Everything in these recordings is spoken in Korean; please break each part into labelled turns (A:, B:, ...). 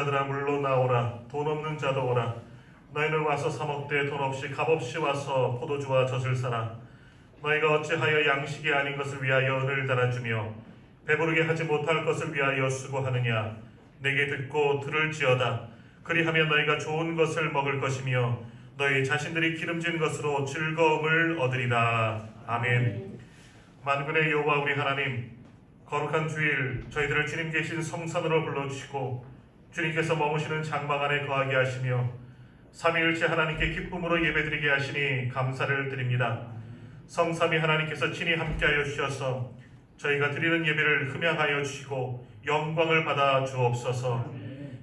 A: 자들아 물러나오라. 돈 없는 자도 오라. 너희는 와서 사 먹되 돈 없이 값없이 와서 포도주와 젖을 사라. 너희가 어찌하여 양식이 아닌 것을 위하여 은을 달아주며 배부르게 하지 못할 것을 위하여 수고하느냐. 내게 듣고 들을지어다. 그리하면 너희가 좋은 것을 먹을 것이며 너희 자신들이 기름진 것으로 즐거움을 얻으리라. 아멘. 만군의 여호와 우리 하나님, 거룩한 주일 저희들을 주님 계신 성산으로 불러주시고 주님께서 머무시는 장막 안에 거하게 하시며 삼위일체 하나님께 기쁨으로 예배드리게 하시니 감사를 드립니다. 성삼위 하나님께서 친히 함께하여 주셔서 저희가 드리는 예배를 흠양하여 주시고 영광을 받아 주옵소서.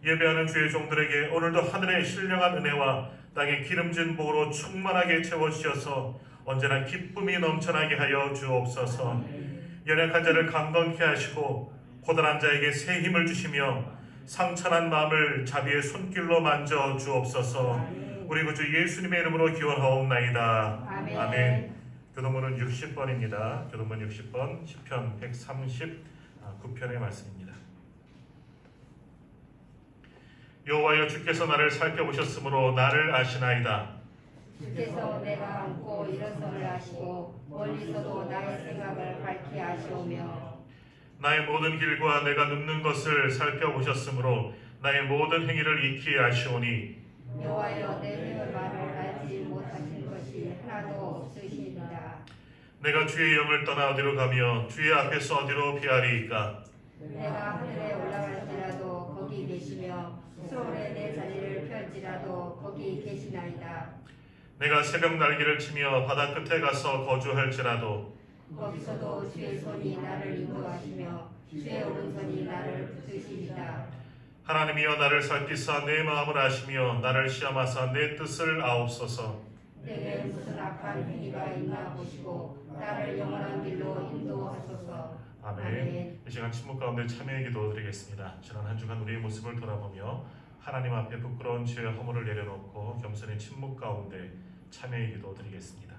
A: 예배하는 주의 종들에게 오늘도 하늘의 신령한 은혜와 땅의 기름진 복으로 충만하게 채워주셔서 언제나 기쁨이 넘쳐나게 하여 주옵소서. 연약한 자를 강건케 하시고 고단한 자에게 새 힘을 주시며 상처난 마음을 자비의 손길로 만져 주옵소서. 우리 구주 예수님의 이름으로 기원하옵나이다. 아멘. 교동문은 60번입니다. 교동문 60번 시편 139편의 말씀입니다. 여호와여, 주께서 나를 살펴보셨으므로 나를 아시나이다.
B: 주께서 내가 앉고 일어서를 아시고 멀리서도 나의 생각을 밝히 아시오며
A: 나의 모든 길과 내가 눕는 것을 살펴보셨으므로 나의 모든 행위를 익히 아시오니
B: 여호와여, 내 행을 말을 알지 못하신 것이 하나도 없으시니라.
A: 내가 주의 영을 떠나 어디로 가며 주의 앞에서 어디로 피하리이까.
B: 내가 하늘에 올라갈지라도 거기 계시며 수월에 내 자리를 펼지라도 거기 계시나이다.
A: 내가 새벽 날개를 치며 바다 끝에 가서 거주할지라도
B: 거기서도 주의 손이 나를 인도하시며 주의 오른손이 나를 붙드시리다.
A: 하나님이여, 나를 살피사 내 마음을 아시며 나를 시험하사 내 뜻을 아옵소서.
B: 내게 무슨 악한 행위가 있나 보시고 나를 영원한 길로 인도하소서.
A: 아멘. 이 시간 침묵 가운데 참여의 기도 드리겠습니다. 지난 한 주간 우리의 모습을 돌아보며 하나님 앞에 부끄러운 죄와 허물을 내려놓고 겸손히 침묵 가운데 참여의 기도 드리겠습니다.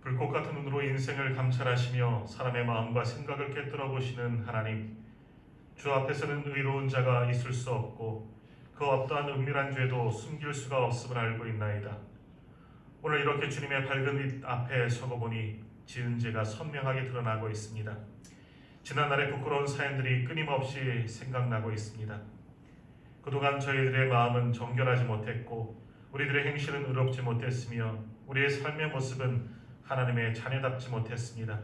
A: 불꽃 같은 눈으로 인생을 감찰하시며 사람의 마음과 생각을 꿰뚫어 보시는 하나님, 주 앞에서는 의로운 자가 있을 수 없고 그 어떠한 은밀한 죄도 숨길 수가 없음을 알고 있나이다. 오늘 이렇게 주님의 밝은 빛 앞에 서고 보니 지은 죄가 선명하게 드러나고 있습니다. 지난날의 부끄러운 사연들이 끊임없이 생각나고 있습니다. 그동안 저희들의 마음은 정결하지 못했고 우리들의 행실은 의롭지 못했으며 우리의 삶의 모습은 하나님의 자녀답지 못했습니다.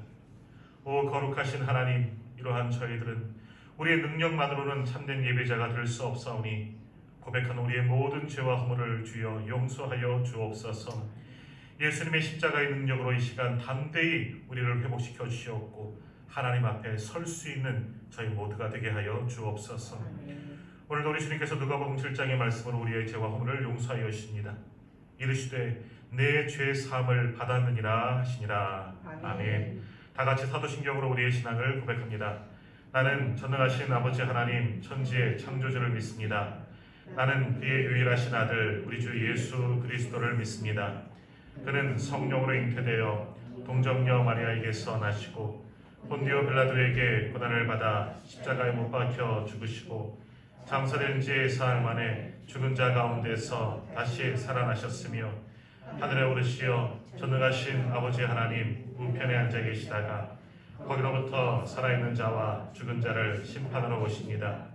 A: 오 거룩하신 하나님, 이러한 저희들은 우리의 능력만으로는 참된 예배자가 될 수 없사오니 고백한 우리의 모든 죄와 허물을 주여 용서하여 주옵소서. 예수님의 십자가의 능력으로 이 시간 담대히 우리를 회복시켜 주시옵고 하나님 앞에 설 수 있는 저희 모두가 되게 하여 주옵소서. 오늘도 우리 주님께서 누가복음 7장의 말씀으로 우리의 죄와 허물을 용서하여 주십니다. 이르시되 내 죄 사함을 받았느니라 하시니라. 아멘. 다 같이 사도신경으로 우리의 신앙을 고백합니다. 나는 전능하신 아버지 하나님 천지의 창조주를 믿습니다. 나는 그의 유일하신 아들 우리 주 예수 그리스도를 믿습니다. 그는 성령으로 잉태되어 동정녀 마리아에게서 나시고 본디오 빌라도에게 고난을 받아 십자가에 못 박혀 죽으시고 장사된 지 사흘 만에 죽은 자 가운데서 다시 살아나셨으며 하늘에 오르시어 전능하신 아버지 하나님 우편에 앉아 계시다가 거기로부터 살아있는 자와 죽은 자를 심판하러 오십니다.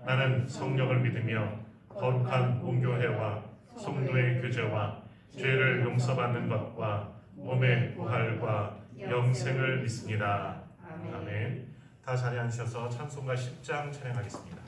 A: 나는 성령을 믿으며 거룩한 공교회와 성도의 교제와 죄를 용서받는 것과 몸의 부활과 영생을 믿습니다. 아멘. 다 자리에 앉으셔서 찬송가 10장 찬양하겠습니다.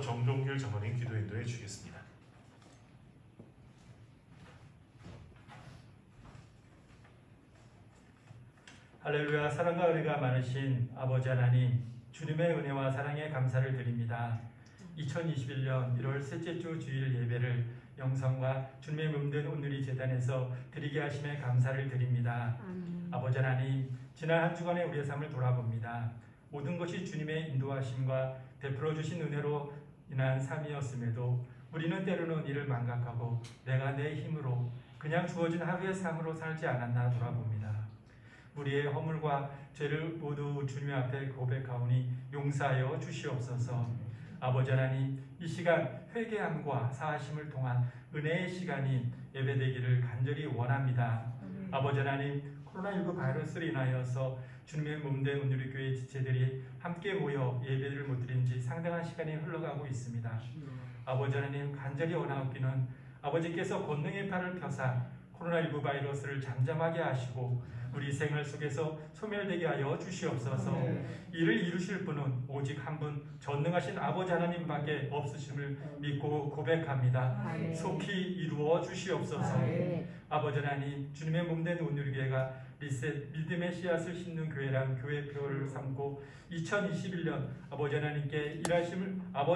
A: 정종길 장로님 기도 인도해 주시겠습니다.
C: 할렐루야. 사랑과 은혜가 많으신 아버지 하나님, 주님의 은혜와 사랑에 감사를 드립니다. 2021년 1월 셋째 주 주일 예배를 영상과 주님의 몸된 온누리 재단에서 드리게 하심에 감사를 드립니다. 아버지 하나님, 지난 한 주간의 우리의 삶을 돌아봅니다. 모든 것이 주님의 인도하심과 베풀어 주신 은혜로 인한 삶이었음에도 우리는 때로는 이를 망각하고 내가 내 힘으로 그냥 주어진 하루의 삶으로 살지 않았나 돌아봅니다. 우리의 허물과 죄를 모두 주님 앞에 고백하오니 용서하여 주시옵소서. 아버지 하나님, 이 시간 회개함과 사하심을 통한 은혜의 시간이 예배되기를 간절히 원합니다. 아버지 하나님, 코로나19 바이러스로 인하여서 주님의 몸된 온누리교회 지체들이 함께 모여 예배를 못 드린 지 상당한 시간이 흘러가고 있습니다. 아버지 하나님, 간절히 원하옵기는 아버지께서 권능의 팔을 펴사 코로나19 바이러스를 잠잠하게 하시고 우리 생활 속에서 소멸되게 하여 주시옵소서. 이를 이루실 분은 오직 한 분 전능하신 아버지 하나님밖에 없으심을 믿고 고백합니다. 속히 이루어 주시옵소서. 아버지 하나님, 주님의 몸된 온누리교회가 리셋 믿음의 씨앗을 심는 교회란 교회표를 삼고 2021년 아버지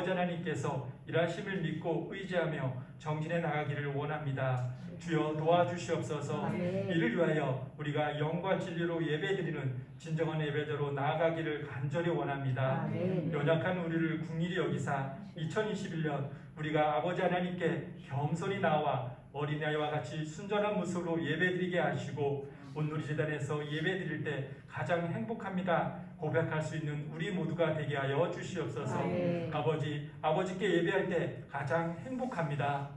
C: 하나님께서 일하심을 믿고 의지하며 정진해 나가기를 원합니다. 주여 도와주시옵소서. 이를 위하여 우리가 영과 진리로 예배드리는 진정한 예배자로 나아가기를 간절히 원합니다. 연약한 우리를 긍휼히 여기사 2021년 우리가 아버지 하나님께 겸손히 나와 어린아이와 같이 순전한 모습으로 예배드리게 하시고 온누리 재단에서 예배드릴 때 가장 행복합니다 고백할 수 있는 우리 모두가 되게 하여 주시옵소서. 아버지께 예배할 때 가장 행복합니다.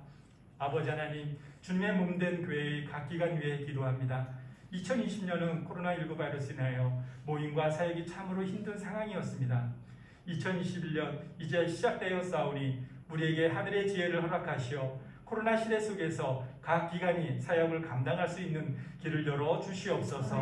C: 아버지 하나님, 주님의 몸된 교회의 각 기관 위해 기도합니다. 2020년은 코로나19 바이러스로 인하여 모임과 사역이 참으로 힘든 상황이었습니다. 2021년 이제 시작되었사오니 우리에게 하늘의 지혜를 허락하시어 코로나 시대 속에서 각 기관이 사역을 감당할 수 있는 길을 열어 주시옵소서.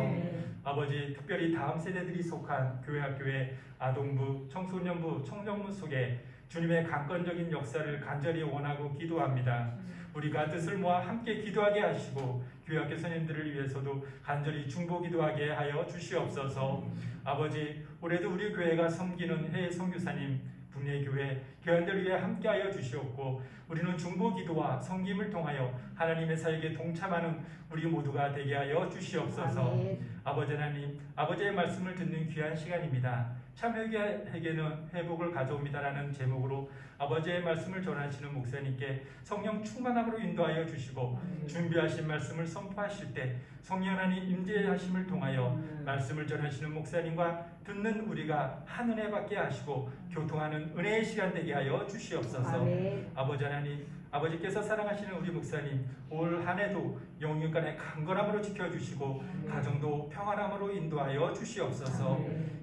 C: 아버지, 특별히 다음 세대들이 속한 교회 학교의 아동부, 청소년부, 청년부 속에 주님의 강권적인 역사를 간절히 원하고 기도합니다. 우리가 뜻을 모아 함께 기도하게 하시고 교회학교 선생님들을 위해서도 간절히 중보 기도하게 하여 주시옵소서. 아버지, 올해도 우리 교회가 섬기는 해외 선교사님, 국내 교회 교회원들을 위해 함께하여 주시옵고 우리는 중보 기도와 섬김을 통하여 하나님의 사역에 동참하는 우리 모두가 되게 하여 주시옵소서. 아버지 하나님, 아버지의 말씀을 듣는 귀한 시간입니다. 참 회개는 회복을 가져옵니다라는 제목으로 아버지의 말씀을 전하시는 목사님께 성령 충만함으로 인도하여 주시고 준비하신 말씀을 선포하실 때 성령 하나님 임재하심을 통하여 말씀을 전하시는 목사님과 듣는 우리가 한 은혜 받게 하시고 교통하는 은혜의 시간 되게 하여 주시옵소서. 아버지 하나님, 아버지께서 사랑하시는 우리 목사님 올 한 해도 영육간의 강건함으로 지켜주시고 가정도 평안함으로 인도하여 주시옵소서.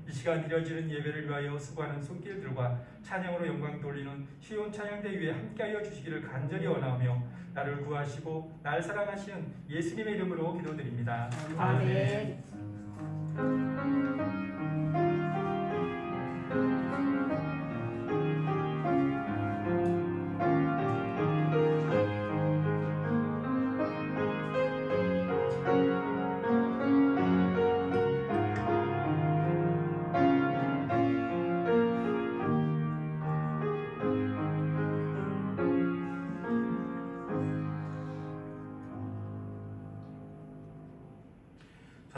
C: 이 시간 드려지는 예배를 위하여 수고하는 손길들과 찬양으로 영광 돌리는 시온 찬양대 위에 함께하여 주시기를 간절히 원하며 나를 구하시고 날 사랑하시는 예수님의 이름으로 기도드립니다. 아멘.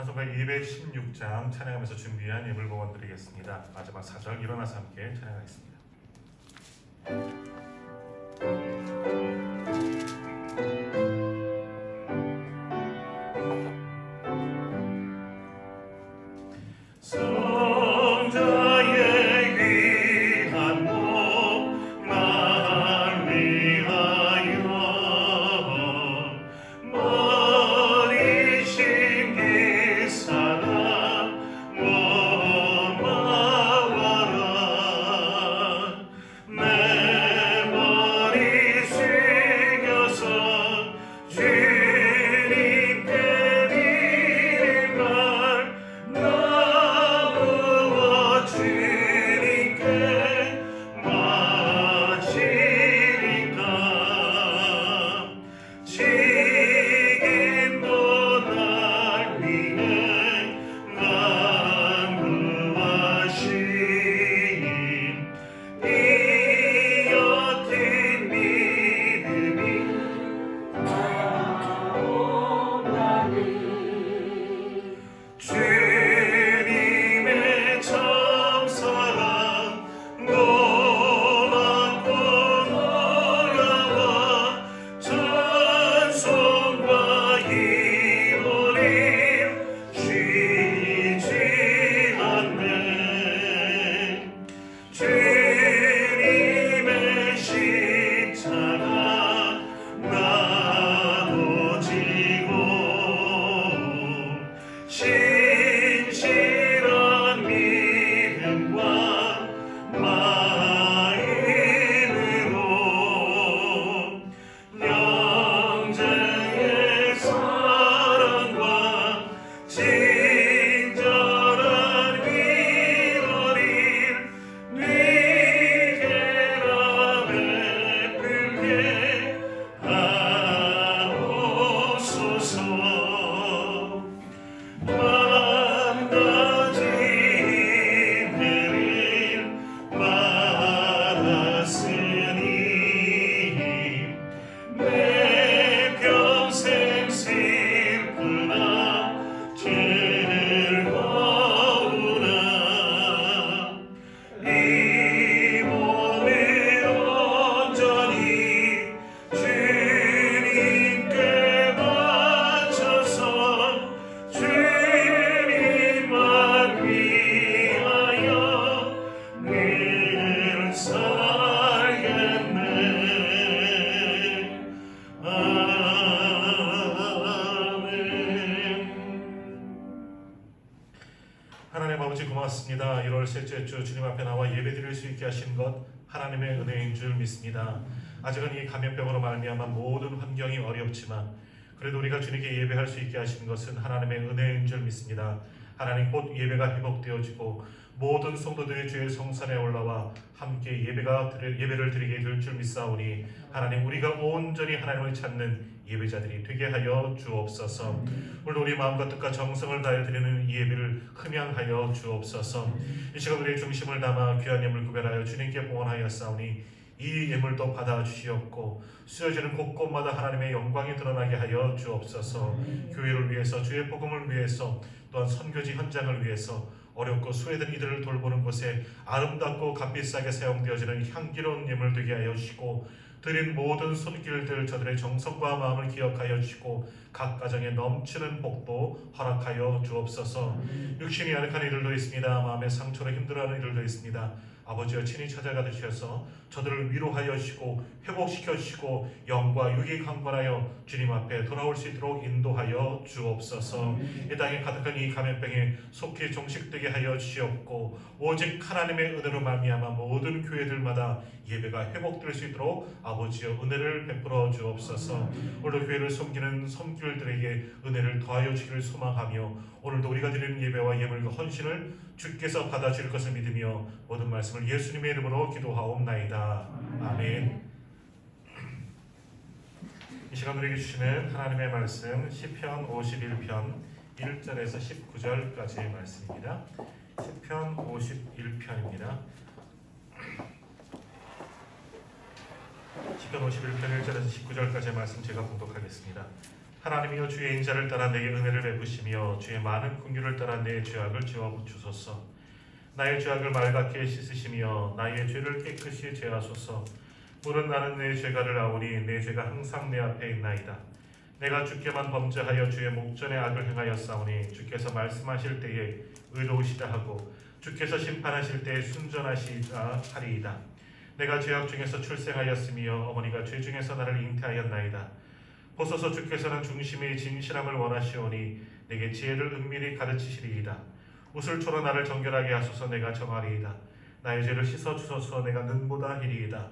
A: 찬송가 216장 찬양하면서 준비한 예물복원 드리겠습니다. 마지막 4절 일어나서 함께 찬양하겠습니다. 고맙습니다. 1월 셋째 주 주님 앞에 나와 예배드릴 수 있게 하신 것 하나님의 은혜인 줄 믿습니다. 아직은 이 감염병으로 말미암아 모든 환경이 어렵지만 그래도 우리가 주님께 예배할 수 있게 하신 것은 하나님의 은혜인 줄 믿습니다. 하나님 곧 예배가 회복되어지고 모든 성도들이 주의 성산에 올라와 함께 예배를 드리게 될 줄 믿사오니 하나님 우리가 온전히 하나님을 찾는 예배자들이 되게 하여 주옵소서. 오늘도 우리 마음과 뜻과 정성을 다해 드리는 이 예배를 흠양하여 주옵소서. 이 시간 우리의 중심을 담아 귀한 예물 구별하여 주님께 봉헌하여 싸우니 이 예물도 받아 주시옵고 쓰여지는 곳곳마다 하나님의 영광이 드러나게 하여 주옵소서. 교회를 위해서 주의 복음을 위해서 또한 선교지 현장을 위해서 어렵고 소외된 이들을 돌보는 곳에 아름답고 값비싸게 사용되어지는 향기로운 예물 되게 하여 주시고 드린 모든 손길들 저들의 정성과 마음을 기억하여 주시고 각 가정에 넘치는 복도 허락하여 주옵소서. 육신이 아득한 이들도 있습니다. 마음의 상처로 힘들어하는 이들도 있습니다. 아버지여 친히 찾아가 주셔서 저들을 위로하여 주시고 회복시켜 주시고 영과 육이 강건하여 주님 앞에 돌아올 수 있도록 인도하여 주옵소서. 이 땅에 가득한 이 감염병에 속히 종식되게 하여 주시옵고 오직 하나님의 은혜로 말미암아 모든 교회들마다 예배가 회복될 수 있도록 아버지여 은혜를 베풀어 주옵소서. 오늘도 교회를 섬기는 섬길들에게 은혜를 더하여 주기를 소망하며 오늘도 우리가 드리는 예배와 예물과 헌신을 주께서 받아주실 것을 믿으며 모든 말씀을 예수님의 이름으로 기도하옵나이다. 아멘. 이 시간 우리에게 주시는 하나님의 말씀 시편 51편 1절에서 19절까지의 말씀입니다. 시편 51편입니다. 시편 51편 1절에서 19절까지의 말씀 제가 봉독하겠습니다. 하나님이여 주의 인자를 따라 내게 은혜를 베푸시며 주의 많은 긍휼을 따라 내 죄악을 지워주소서. 나의 죄악을 맑게 씻으시며 나의 죄를 깨끗이 제하소서. 물은 나는 내 죄가를 아오니 내 죄가 항상 내 앞에 있나이다. 내가 주께만 범죄하여 주의 목전에 악을 행하였사오니 주께서 말씀하실 때에 의로우시다 하고 주께서 심판하실 때에 순전하시다 하리이다. 내가 죄악 중에서 출생하였으며 어머니가 죄 중에서 나를 잉태하였나이다. 보소서 주께서는 중심의 진실함을 원하시오니 내게 지혜를 은밀히 가르치시리이다. 우슬초로 나를 정결하게 하소서. 내가 정하리이다. 나의 죄를 씻어주소서. 내가 눈보다 희리이다.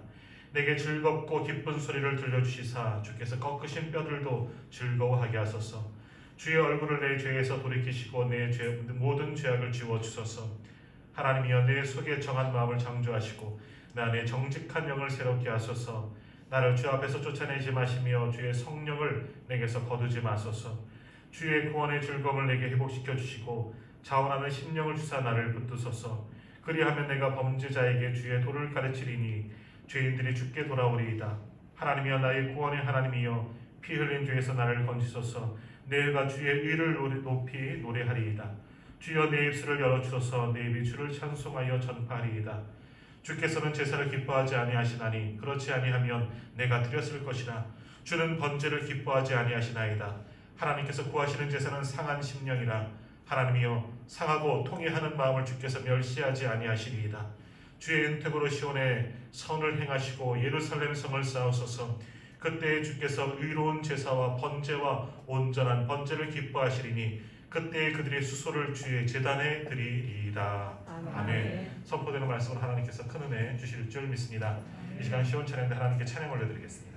A: 내게 즐겁고 기쁜 소리를 들려주시사 주께서 꺾으신 뼈들도 즐거워하게 하소서. 주의 얼굴을 내 죄에서 돌이키시고 내 모든 죄악을 지워주소서. 하나님이여 내 속에 정한 마음을 창조하시고 내 안에 정직한 영을 새롭게 하소서. 나를 주 앞에서 쫓아내지 마시며 주의 성령을 내게서 거두지 마소서. 주의 구원의 즐거움을 내게 회복시켜 주시고 자원하는 심령을 주사 나를 붙드소서. 그리하면 내가 범죄자에게 주의 도를 가르치리니 죄인들이 주께 돌아오리이다. 하나님이여 나의 구원의 하나님이여 피 흘린 죄에서 나를 건지소서. 내가 주의 의를 높이 노래하리이다. 주여 내 입술을 열어주소서. 내 입이 주를 찬송하여 전파하리이다. 주께서는 제사를 기뻐하지 아니하시나니 그렇지 아니하면 내가 드렸을 것이나 주는 번제를 기뻐하지 아니하시나이다. 하나님께서 구하시는 제사는 상한 심령이라. 하나님이여 상하고 통회하는 마음을 주께서 멸시하지 아니하시리이다. 주의 은택으로 시온에 선을 행하시고 예루살렘 성을 쌓으소서. 그때에 주께서 의로운 제사와 번제와 온전한 번제를 기뻐하시리니 그때에 그들의 수소를 주의 제단에 드리리이다. 아멘. 선포되는 말씀을 하나님께서 큰 은혜 주실 줄 믿습니다. 이 시간 시온 찬양대 하나님께 찬양 올려드리겠습니다.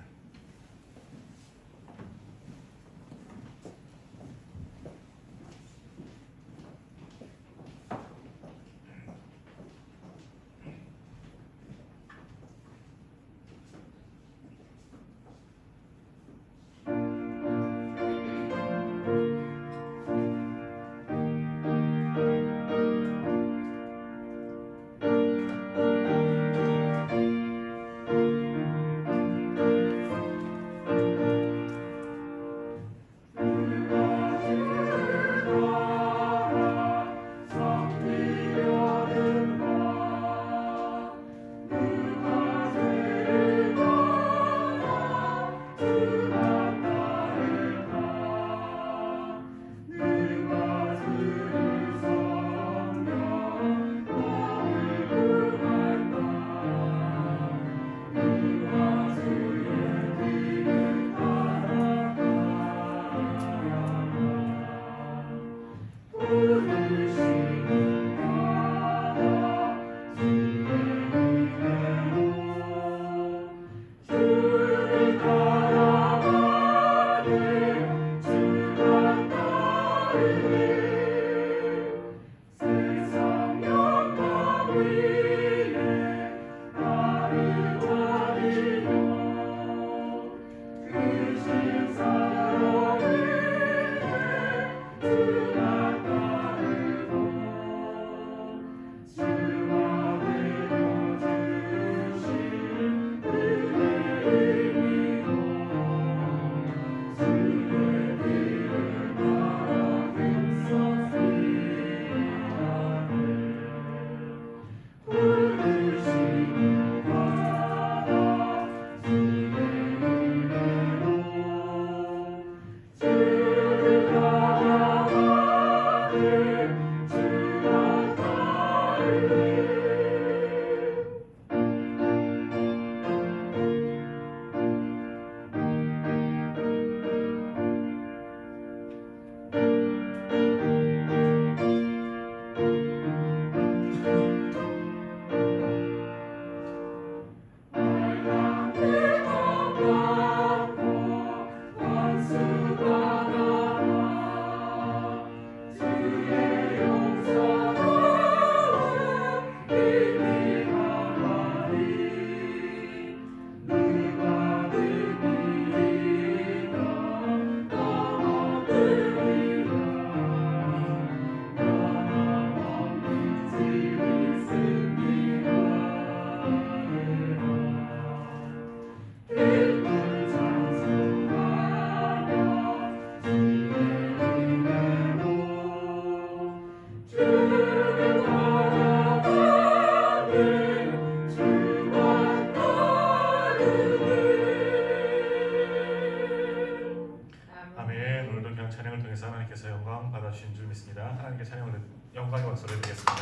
A: 아멘. 오늘도 그냥 찬양을 통해서 하나님께서 영광 받아주신 줄 믿습니다. 하나님께 찬양을 영광의 박수를 드리겠습니다.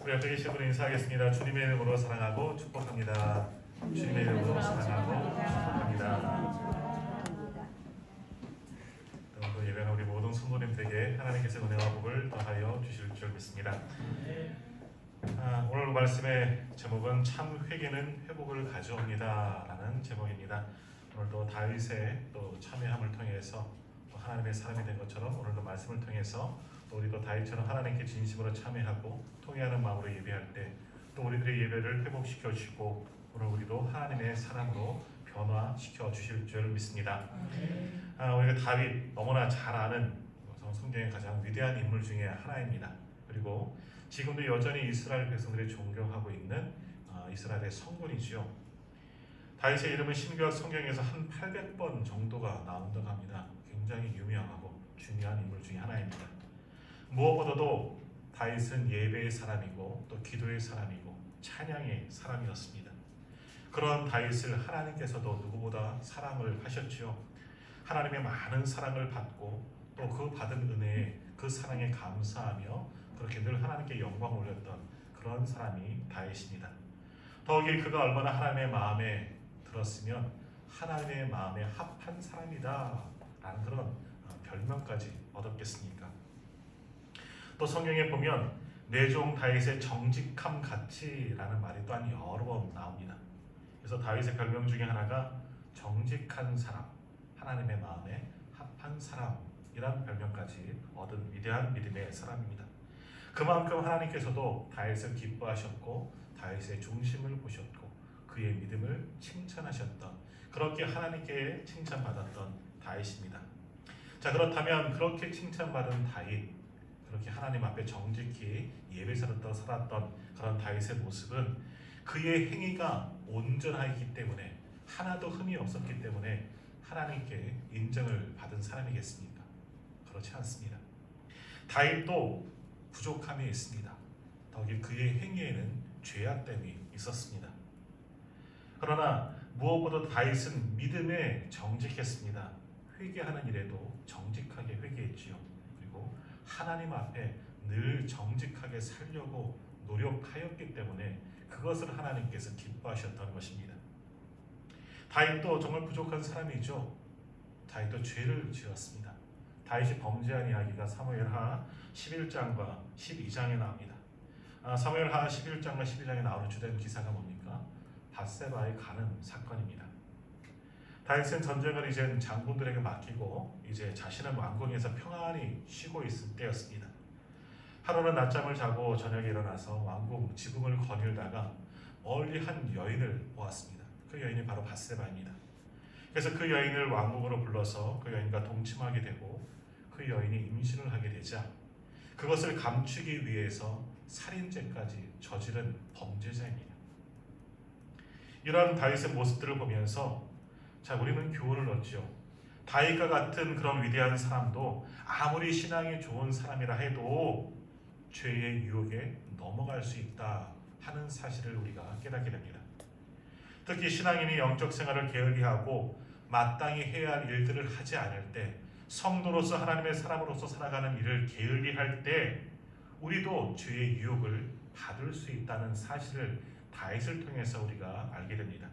A: 우리 옆에 계신 분을 인사하겠습니다. 주님의 이름으로 사랑하고 축복합니다. 주님의 이름으로 사랑하고 축복합니다. 오늘 예배한 우리 모든 성도님들에게 하나님께서 은혜와 복을 더하여 주실 줄 믿습니다. 오늘 말씀의 제목은 참 회개는 회복을 가져옵니다 라는 제목입니다. 오늘도 다윗의 또 참회함을 통해서 또 하나님의 사람이 된 것처럼 오늘도 말씀을 통해서 또 우리도 다윗처럼 하나님께 진심으로 참회하고 통회하는 마음으로 예배할 때 또 우리들의 예배를 회복시켜 주시고 오늘 우리도 하나님의 사람으로 변화시켜 주실 줄 믿습니다. 우리가 다윗 너무나 잘 아는 성경의 가장 위대한 인물 중에 하나입니다. 그리고 지금도 여전히 이스라엘 백성들이 존경하고 있는 이스라엘의 성군이지요. 다윗의 이름은 신구약 성경에서 한 800번 정도가 나온다고 합니다. 굉장히 유명하고 중요한 인물 중에 하나입니다. 무엇보다도 다윗은 예배의 사람이고 또 기도의 사람이고 찬양의 사람이었습니다. 그런 다윗을 하나님께서도 누구보다 사랑을 하셨지요. 하나님의 많은 사랑을 받고 또 그 받은 은혜에 그 사랑에 감사하며 그렇게 늘 하나님께 영광을 올렸던 그런 사람이 다윗입니다. 더욱이 그가 얼마나 하나님의 마음에 들었으면 하나님의 마음에 합한 사람이다 라는 그런 별명까지 얻었겠습니까? 또 성경에 보면 내 종 다윗의 정직함 같이라는 말이 또한 여러 번 나옵니다. 그래서 다윗의 별명 중에 하나가 정직한 사람, 하나님의 마음에 합한 사람이란 별명까지 얻은 위대한 믿음의 사람입니다. 그만큼 하나님께서도 다윗을 기뻐하셨고 다윗의 중심을 보셨고 그의 믿음을 칭찬하셨던, 그렇게 하나님께 칭찬받았던 다윗입니다. 자, 그렇다면 그렇게 칭찬받은 다윗, 그렇게 하나님 앞에 정직히 예배사로 살았던 그런 다윗의 모습은 그의 행위가 온전하기 때문에, 하나도 흠이 없었기 때문에 하나님께 인정을 받은 사람이겠습니까? 그렇지 않습니다. 다윗도 부족함이 있습니다. 더욱이 그의 행위에는 죄악됨이 있었습니다. 그러나 무엇보다 다윗은 믿음에 정직했습니다. 회개하는 일에도 정직하게 회개했지요. 그리고 하나님 앞에 늘 정직하게 살려고 노력하였기 때문에 그것을 하나님께서 기뻐하셨던 것입니다. 다윗도 정말 부족한 사람이죠. 다윗도 죄를 지었습니다. 다윗이 범죄한 이야기가 사무엘하 11장과 12장에 나옵니다. 사무엘하 11장과 12장에 나오는 주된 기사가 뭡니까? 밧세바에 가는 사건입니다. 다윗은 전쟁을 이제 장군들에게 맡기고 이제 자신은 왕궁에서 평안히 쉬고 있을 때였습니다. 하루는 낮잠을 자고 저녁에 일어나서 왕궁 지붕을 거닐다가 멀리 한 여인을 보았습니다. 그 여인이 바로 밧세바입니다. 그래서 그 여인을 왕궁으로 불러서 그 여인과 동침하게 되고 그 여인이 임신을 하게 되자 그것을 감추기 위해서 살인죄까지 저지른 범죄자입니다. 이러한 다윗의 모습들을 보면서 자, 우리는 교훈을 얻죠. 다윗과 같은 그런 위대한 사람도 아무리 신앙이 좋은 사람이라 해도 죄의 유혹에 넘어갈 수 있다 하는 사실을 우리가 깨닫게 됩니다. 특히 신앙인이 영적 생활을 게을리하고 마땅히 해야 할 일들을 하지 않을 때, 성도로서 하나님의 사람으로서 살아가는 일을 게을리할 때 우리도 죄의 유혹을 받을 수 있다는 사실을 다윗을 통해서 우리가 알게 됩니다.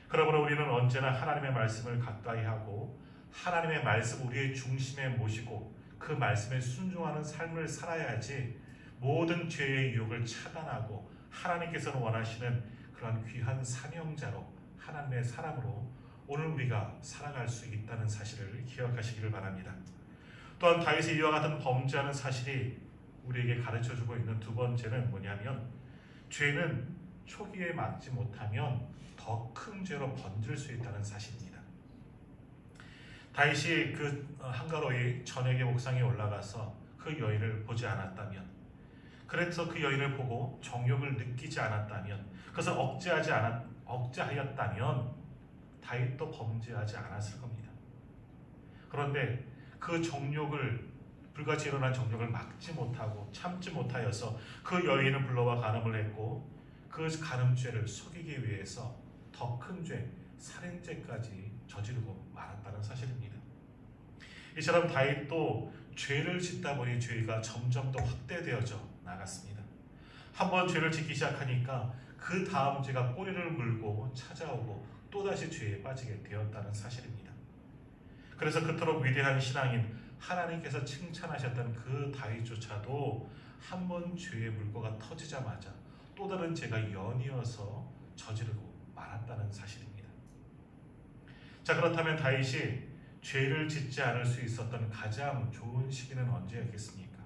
A: 그러므로 우리는 언제나 하나님의 말씀을 가까이 하고 하나님의 말씀 우리의 중심에 모시고 그 말씀에 순종하는 삶을 살아야지 모든 죄의 유혹을 차단하고 하나님께서는 원하시는 그런 귀한 사명자로 하나님의 사람으로 오늘 우리가 살아갈 수 있다는 사실을 기억하시기를 바랍니다. 또한 다윗이 이와 같은 범죄하는 사실이 우리에게 가르쳐주고 있는 두 번째는 뭐냐면, 죄는 초기에 막지 못하면 더 큰 죄로 번질 수 있다는 사실입니다. 다윗이 그 한가로이 저녁에 옥상에 올라가서 그 여인을 보지 않았다면, 그래서 그 여인을 보고 정욕을 느끼지 않았다면, 그것을 억제하였다면 다윗도 범죄하지 않았을 겁니다. 그런데 그 정욕을, 불같이 일어난 정욕을 막지 못하고 참지 못하여서 그 여인을 불러와 간음을 했고 그 간음죄를 속이기 위해서 더 큰 죄, 살인죄까지 저지르고 말았다는 사실입니다. 이처럼 다윗도 죄를 짓다 보니 죄가 점점 더 확대되어져 나갔습니다. 한번 죄를 짓기 시작하니까 그 다음 죄가 꼬리를 물고 찾아오고 또다시 죄에 빠지게 되었다는 사실입니다. 그래서 그토록 위대한 신앙인 하나님께서 칭찬하셨던 그 다윗조차도 한 번 죄의 물꼬가 터지자마자 또 다른 죄가 연이어서 저지르고 말았다는 사실입니다. 자, 그렇다면 다윗이 죄를 짓지 않을 수 있었던 가장 좋은 시기는 언제였겠습니까?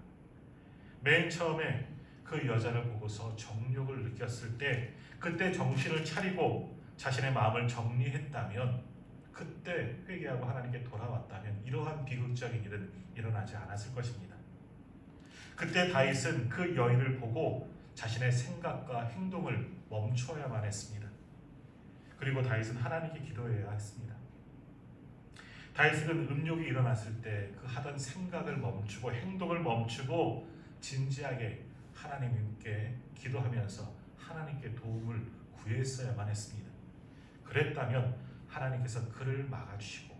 A: 맨 처음에 그 여자를 보고서 정욕을 느꼈을 때, 그때 정신을 차리고 자신의 마음을 정리했다면, 그때 회개하고 하나님께 돌아왔다면 이러한 비극적인 일은 일어나지 않았을 것입니다. 그때 다윗은 그 여인을 보고 자신의 생각과 행동을 멈춰야만 했습니다. 그리고 다윗은 하나님께 기도해야 했습니다. 다윗은 음욕이 일어났을 때 그 하던 생각을 멈추고 행동을 멈추고 진지하게 하나님께 기도하면서 하나님께 도움을 구했어야만 했습니다. 그랬다면 하나님께서 그를 막아주시고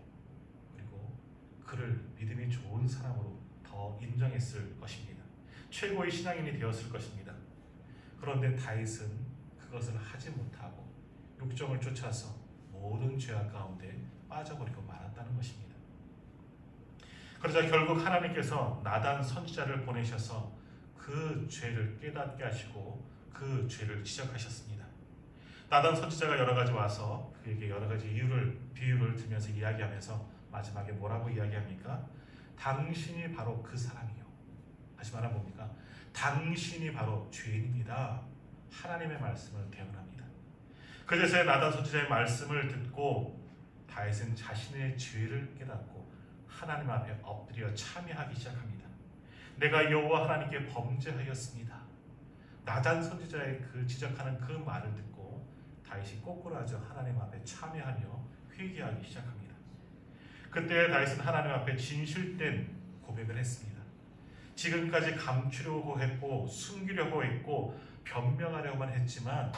A: 그리고 그를 믿음이 좋은 사람으로 더 인정했을 것입니다. 최고의 신앙인이 되었을 것입니다. 그런데 다윗은 그것을 하지 못하고 욕정을 쫓아서 모든 죄악 가운데 빠져버리고 말았다는 것입니다. 그러자 결국 하나님께서 나단 선지자를 보내셔서 그 죄를 깨닫게 하시고 그 죄를 지적하셨습니다. 나단 선지자가 여러 가지 와서 그에게 여러 가지 비유를 들면서 이야기하면서 마지막에 뭐라고 이야기합니까? 당신이 바로 그 사람이요. 다시 말하면 뭡니까? 당신이 바로 죄인입니다. 하나님의 말씀을 대언합니다. 그제서야 나단 선지자의 말씀을 듣고 다윗은 자신의 죄를 깨닫고 하나님 앞에 엎드려 참회하기 시작합니다. 내가 여호와 하나님께 범죄하였습니다. 나단 선지자의 그 지적하는 그 말을 듣고 다윗이 꼬꾸라져 하나님 앞에 참회하며 회개하기 시작합니다. 그때 다윗은 하나님 앞에 진실된 고백을 했습니다. 지금까지 감추려고 했고 숨기려고 했고 변명하려고만 했지만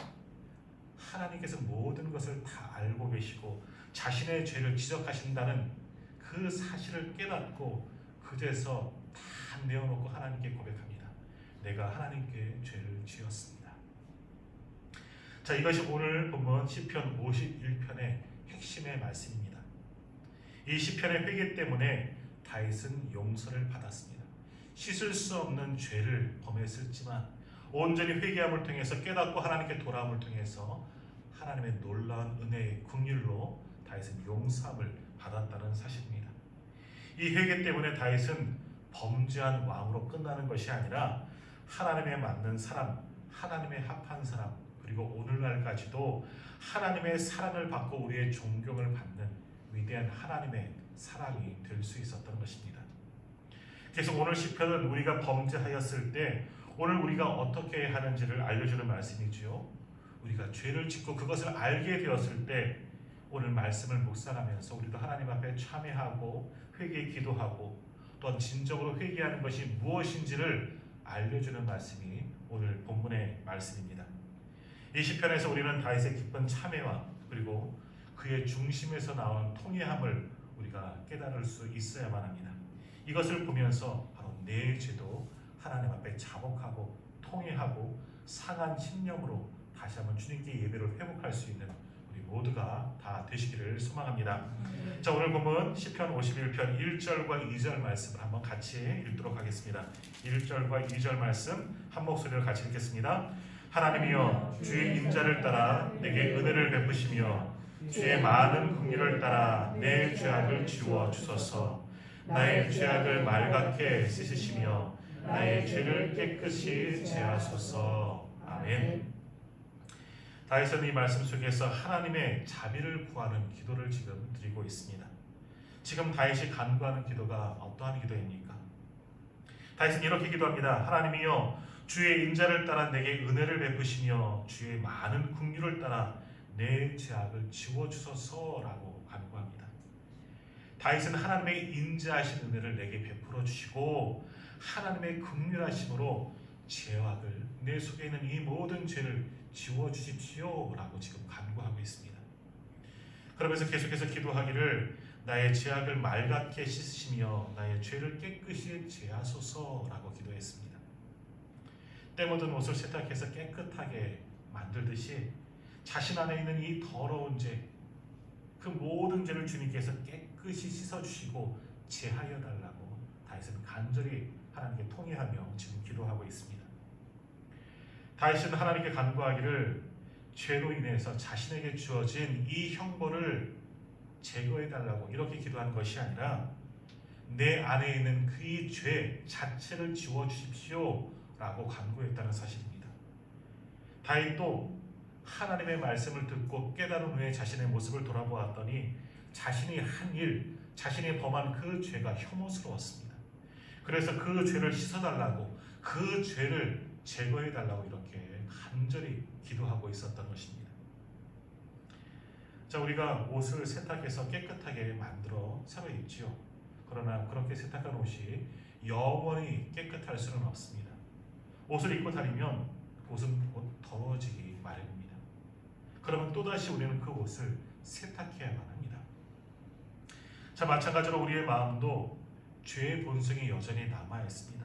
A: 하나님께서 모든 것을 다 알고 계시고 자신의 죄를 지적하신다는 그 사실을 깨닫고 그제서 다 내어놓고 하나님께 고백합니다. 내가 하나님께 죄를 지었습니다. 자, 이것이 오늘 본문 시편 51편의 핵심의 말씀입니다. 이 시편의 회개 때문에 다윗은 용서를 받았습니다. 씻을 수 없는 죄를 범했을지만 온전히 회개함을 통해서 깨닫고 하나님께 돌아옴을 통해서 하나님의 놀라운 은혜의 긍휼로 다윗은 용서함을 받았다는 사실입니다. 이 회개 때문에 다윗은 범죄한 왕으로 끝나는 것이 아니라 하나님에 맞는 사람, 하나님에 합한 사람, 그리고 오늘날까지도 하나님의 사랑을 받고 우리의 존경을 받는 위대한 하나님의 사랑이 될 수 있었던 것입니다. 그래서 오늘 시편은 우리가 범죄하였을 때 오늘 우리가 어떻게 하는지를 알려주는 말씀이지요. 우리가 죄를 짓고 그것을 알게 되었을 때 오늘 말씀을 묵상하면서 우리도 하나님 앞에 참회하고 회개 기도하고 또한 진정으로 회개하는 것이 무엇인지를 알려주는 말씀이 오늘 본문의 말씀입니다. 이 시편에서 우리는 다윗의 깊은 참회와 그리고 그의 중심에서 나온 통회함을 우리가 깨달을 수 있어야만 합니다. 이것을 보면서 바로 내 죄도 하나님 앞에 자복하고 통회하고 상한 신념으로 다시 한번 주님께 예배를 회복할 수 있는 우리 모두가 다 되시기를 소망합니다. 자, 오늘 본문 시편 51편 1절과 2절 말씀을 한번 같이 읽도록 하겠습니다. 1절과 2절 말씀 한 목소리로 같이 읽겠습니다. 하나님이여, 주의 인자를 따라 내게 은혜를 베푸시며 주의 많은 긍휼을 따라 내 죄악을 지워 주소서. 나의 죄악을 말갛게 씻으시며 나의 죄를 깨끗이 제하소서. 아멘. 다윗은 이 말씀 속에서 하나님의 자비를 구하는 기도를 지금 드리고 있습니다. 지금 다윗이 간구하는 기도가 어떠한 기도입니까? 다윗은 이렇게 기도합니다. 하나님이여, 주의 인자를 따라 내게 은혜를 베푸시며 주의 많은 긍휼을 따라 내 죄악을 지워주소서라고 간구합니다. 다윗은 하나님의 인자하신 은혜를 내게 베풀어 주시고 하나님의 긍휼하심으로 죄악을, 내 속에 있는 이 모든 죄를 지워주십시오 라고 지금 간구하고 있습니다. 그러면서 계속해서 기도하기를 나의 죄악을 말갛게 씻으시며 나의 죄를 깨끗이 제하소서라고 기도했습니다. 때 묻은 옷을 세탁해서 깨끗하게 만들듯이 자신 안에 있는 이 더러운 죄, 그 모든 죄를 주님께서 깨끗이 씻어주시고 제하여 달라고 다윗은 간절히 하나님께 통회하며 지금 기도하고 있습니다. 다윗은 하나님께 간구하기를 죄로 인해서 자신에게 주어진 이 형벌을 제거해 달라고 이렇게 기도한 것이 아니라 내 안에 있는 그 죄 자체를 지워주십시오 라고 간구했다는 사실입니다. 다윗도 하나님의 말씀을 듣고 깨달은 후에 자신의 모습을 돌아보았더니 자신이 한 일, 자신이 범한 그 죄가 혐오스러웠습니다. 그래서 그 죄를 씻어달라고, 그 죄를 제거해달라고 이렇게 간절히 기도하고 있었던 것입니다. 자, 우리가 옷을 세탁해서 깨끗하게 만들어 새로 입지요. 그러나 그렇게 세탁한 옷이 영원히 깨끗할 수는 없습니다. 옷을 입고 다니면 옷은 곧 더러워지기 마련입니다. 그러면 또다시 우리는 그 옷을 세탁해야만 합니다. 자, 마찬가지로 우리의 마음도 죄의 본성이 여전히 남아 있습니다.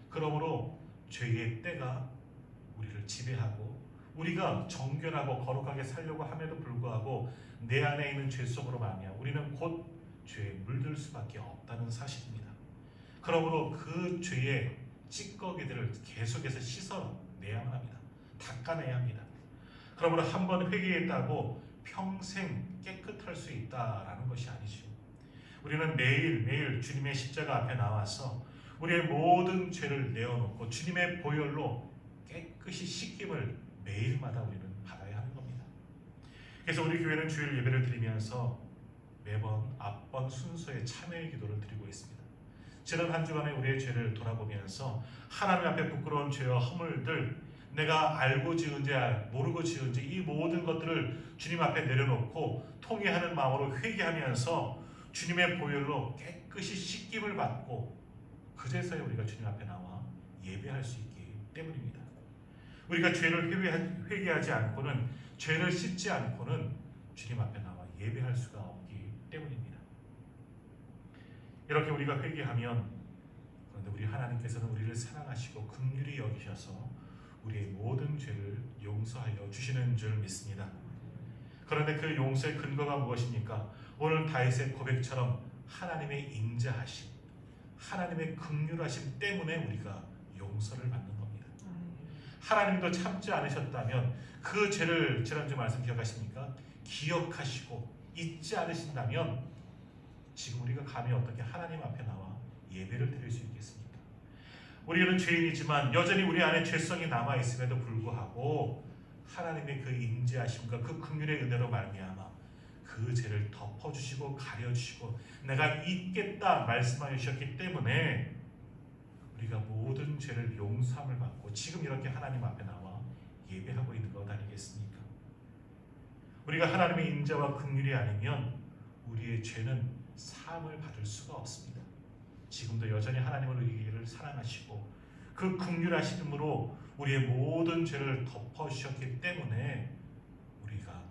A: 그러므로 죄의 때가 우리를 지배하고 우리가 정결하고 거룩하게 살려고 함에도 불구하고 내 안에 있는 죄 속으로 말미암아 우리는 곧 죄에 물들 수밖에 없다는 사실입니다. 그러므로 그 죄의 찌꺼기들을 계속해서 씻어내야만 합니다. 닦아내야 합니다. 그러므로 한 번 회개했다고 평생 깨끗할 수 있다라는 것이 아니죠. 우리는 매일매일 주님의 십자가 앞에 나와서 우리의 모든 죄를 내어놓고 주님의 보혈로 깨끗이 씻김을 매일마다 우리는 받아야 하는 겁니다. 그래서 우리 교회는 주일 예배를 드리면서 매번 앞번 순서에 참회의 기도를 드리고 있습니다. 지난 한 주간의 우리의 죄를 돌아보면서 하나님 앞에 부끄러운 죄와 허물들, 내가 알고 지은 죄, 모르고 지은 죄, 이 모든 것들을 주님 앞에 내려놓고 통회하는 마음으로 회개하면서 주님의 보혈로 깨끗이 씻김을 받고 그제서야 우리가 주님 앞에 나와 예배할 수 있기 때문입니다. 우리가 죄를 회개하지 않고는, 죄를 씻지 않고는 주님 앞에 나와 예배할 수가 없기 때문입니다. 이렇게 우리가 회개하면, 그런데 우리 하나님께서는 우리를 사랑하시고 긍휼히 여기셔서 우리의 모든 죄를 용서하여 주시는 줄 믿습니다. 그런데 그 용서의 근거가 무엇입니까? 오늘 다윗의 고백처럼 하나님의 인자하심, 하나님의 긍휼하심 때문에 우리가 용서를 받는 겁니다. 하나님도 참지 않으셨다면 그 죄를, 지난주 말씀 기억하십니까? 기억하시고 잊지 않으신다면 지금 우리가 감히 어떻게 하나님 앞에 나와 예배를 드릴 수 있겠습니까? 우리는 죄인이지만 여전히 우리 안에 죄성이 남아있음에도 불구하고 하나님의 그 인자하심과 그 긍휼의 은혜로 말미암아 그 죄를 덮어주시고 가려주시고 내가 잊겠다 말씀하여 주셨기 때문에 우리가 모든 죄를 용서함을 받고 지금 이렇게 하나님 앞에 나와 예배하고 있는 것 아니겠습니까? 우리가 하나님의 인자와 긍휼이 아니면 우리의 죄는 사함을 받을 수가 없습니다. 지금도 여전히 하나님을 우리를 사랑하시고 그 긍휼하심으로 우리의 모든 죄를 덮어주셨기 때문에 우리가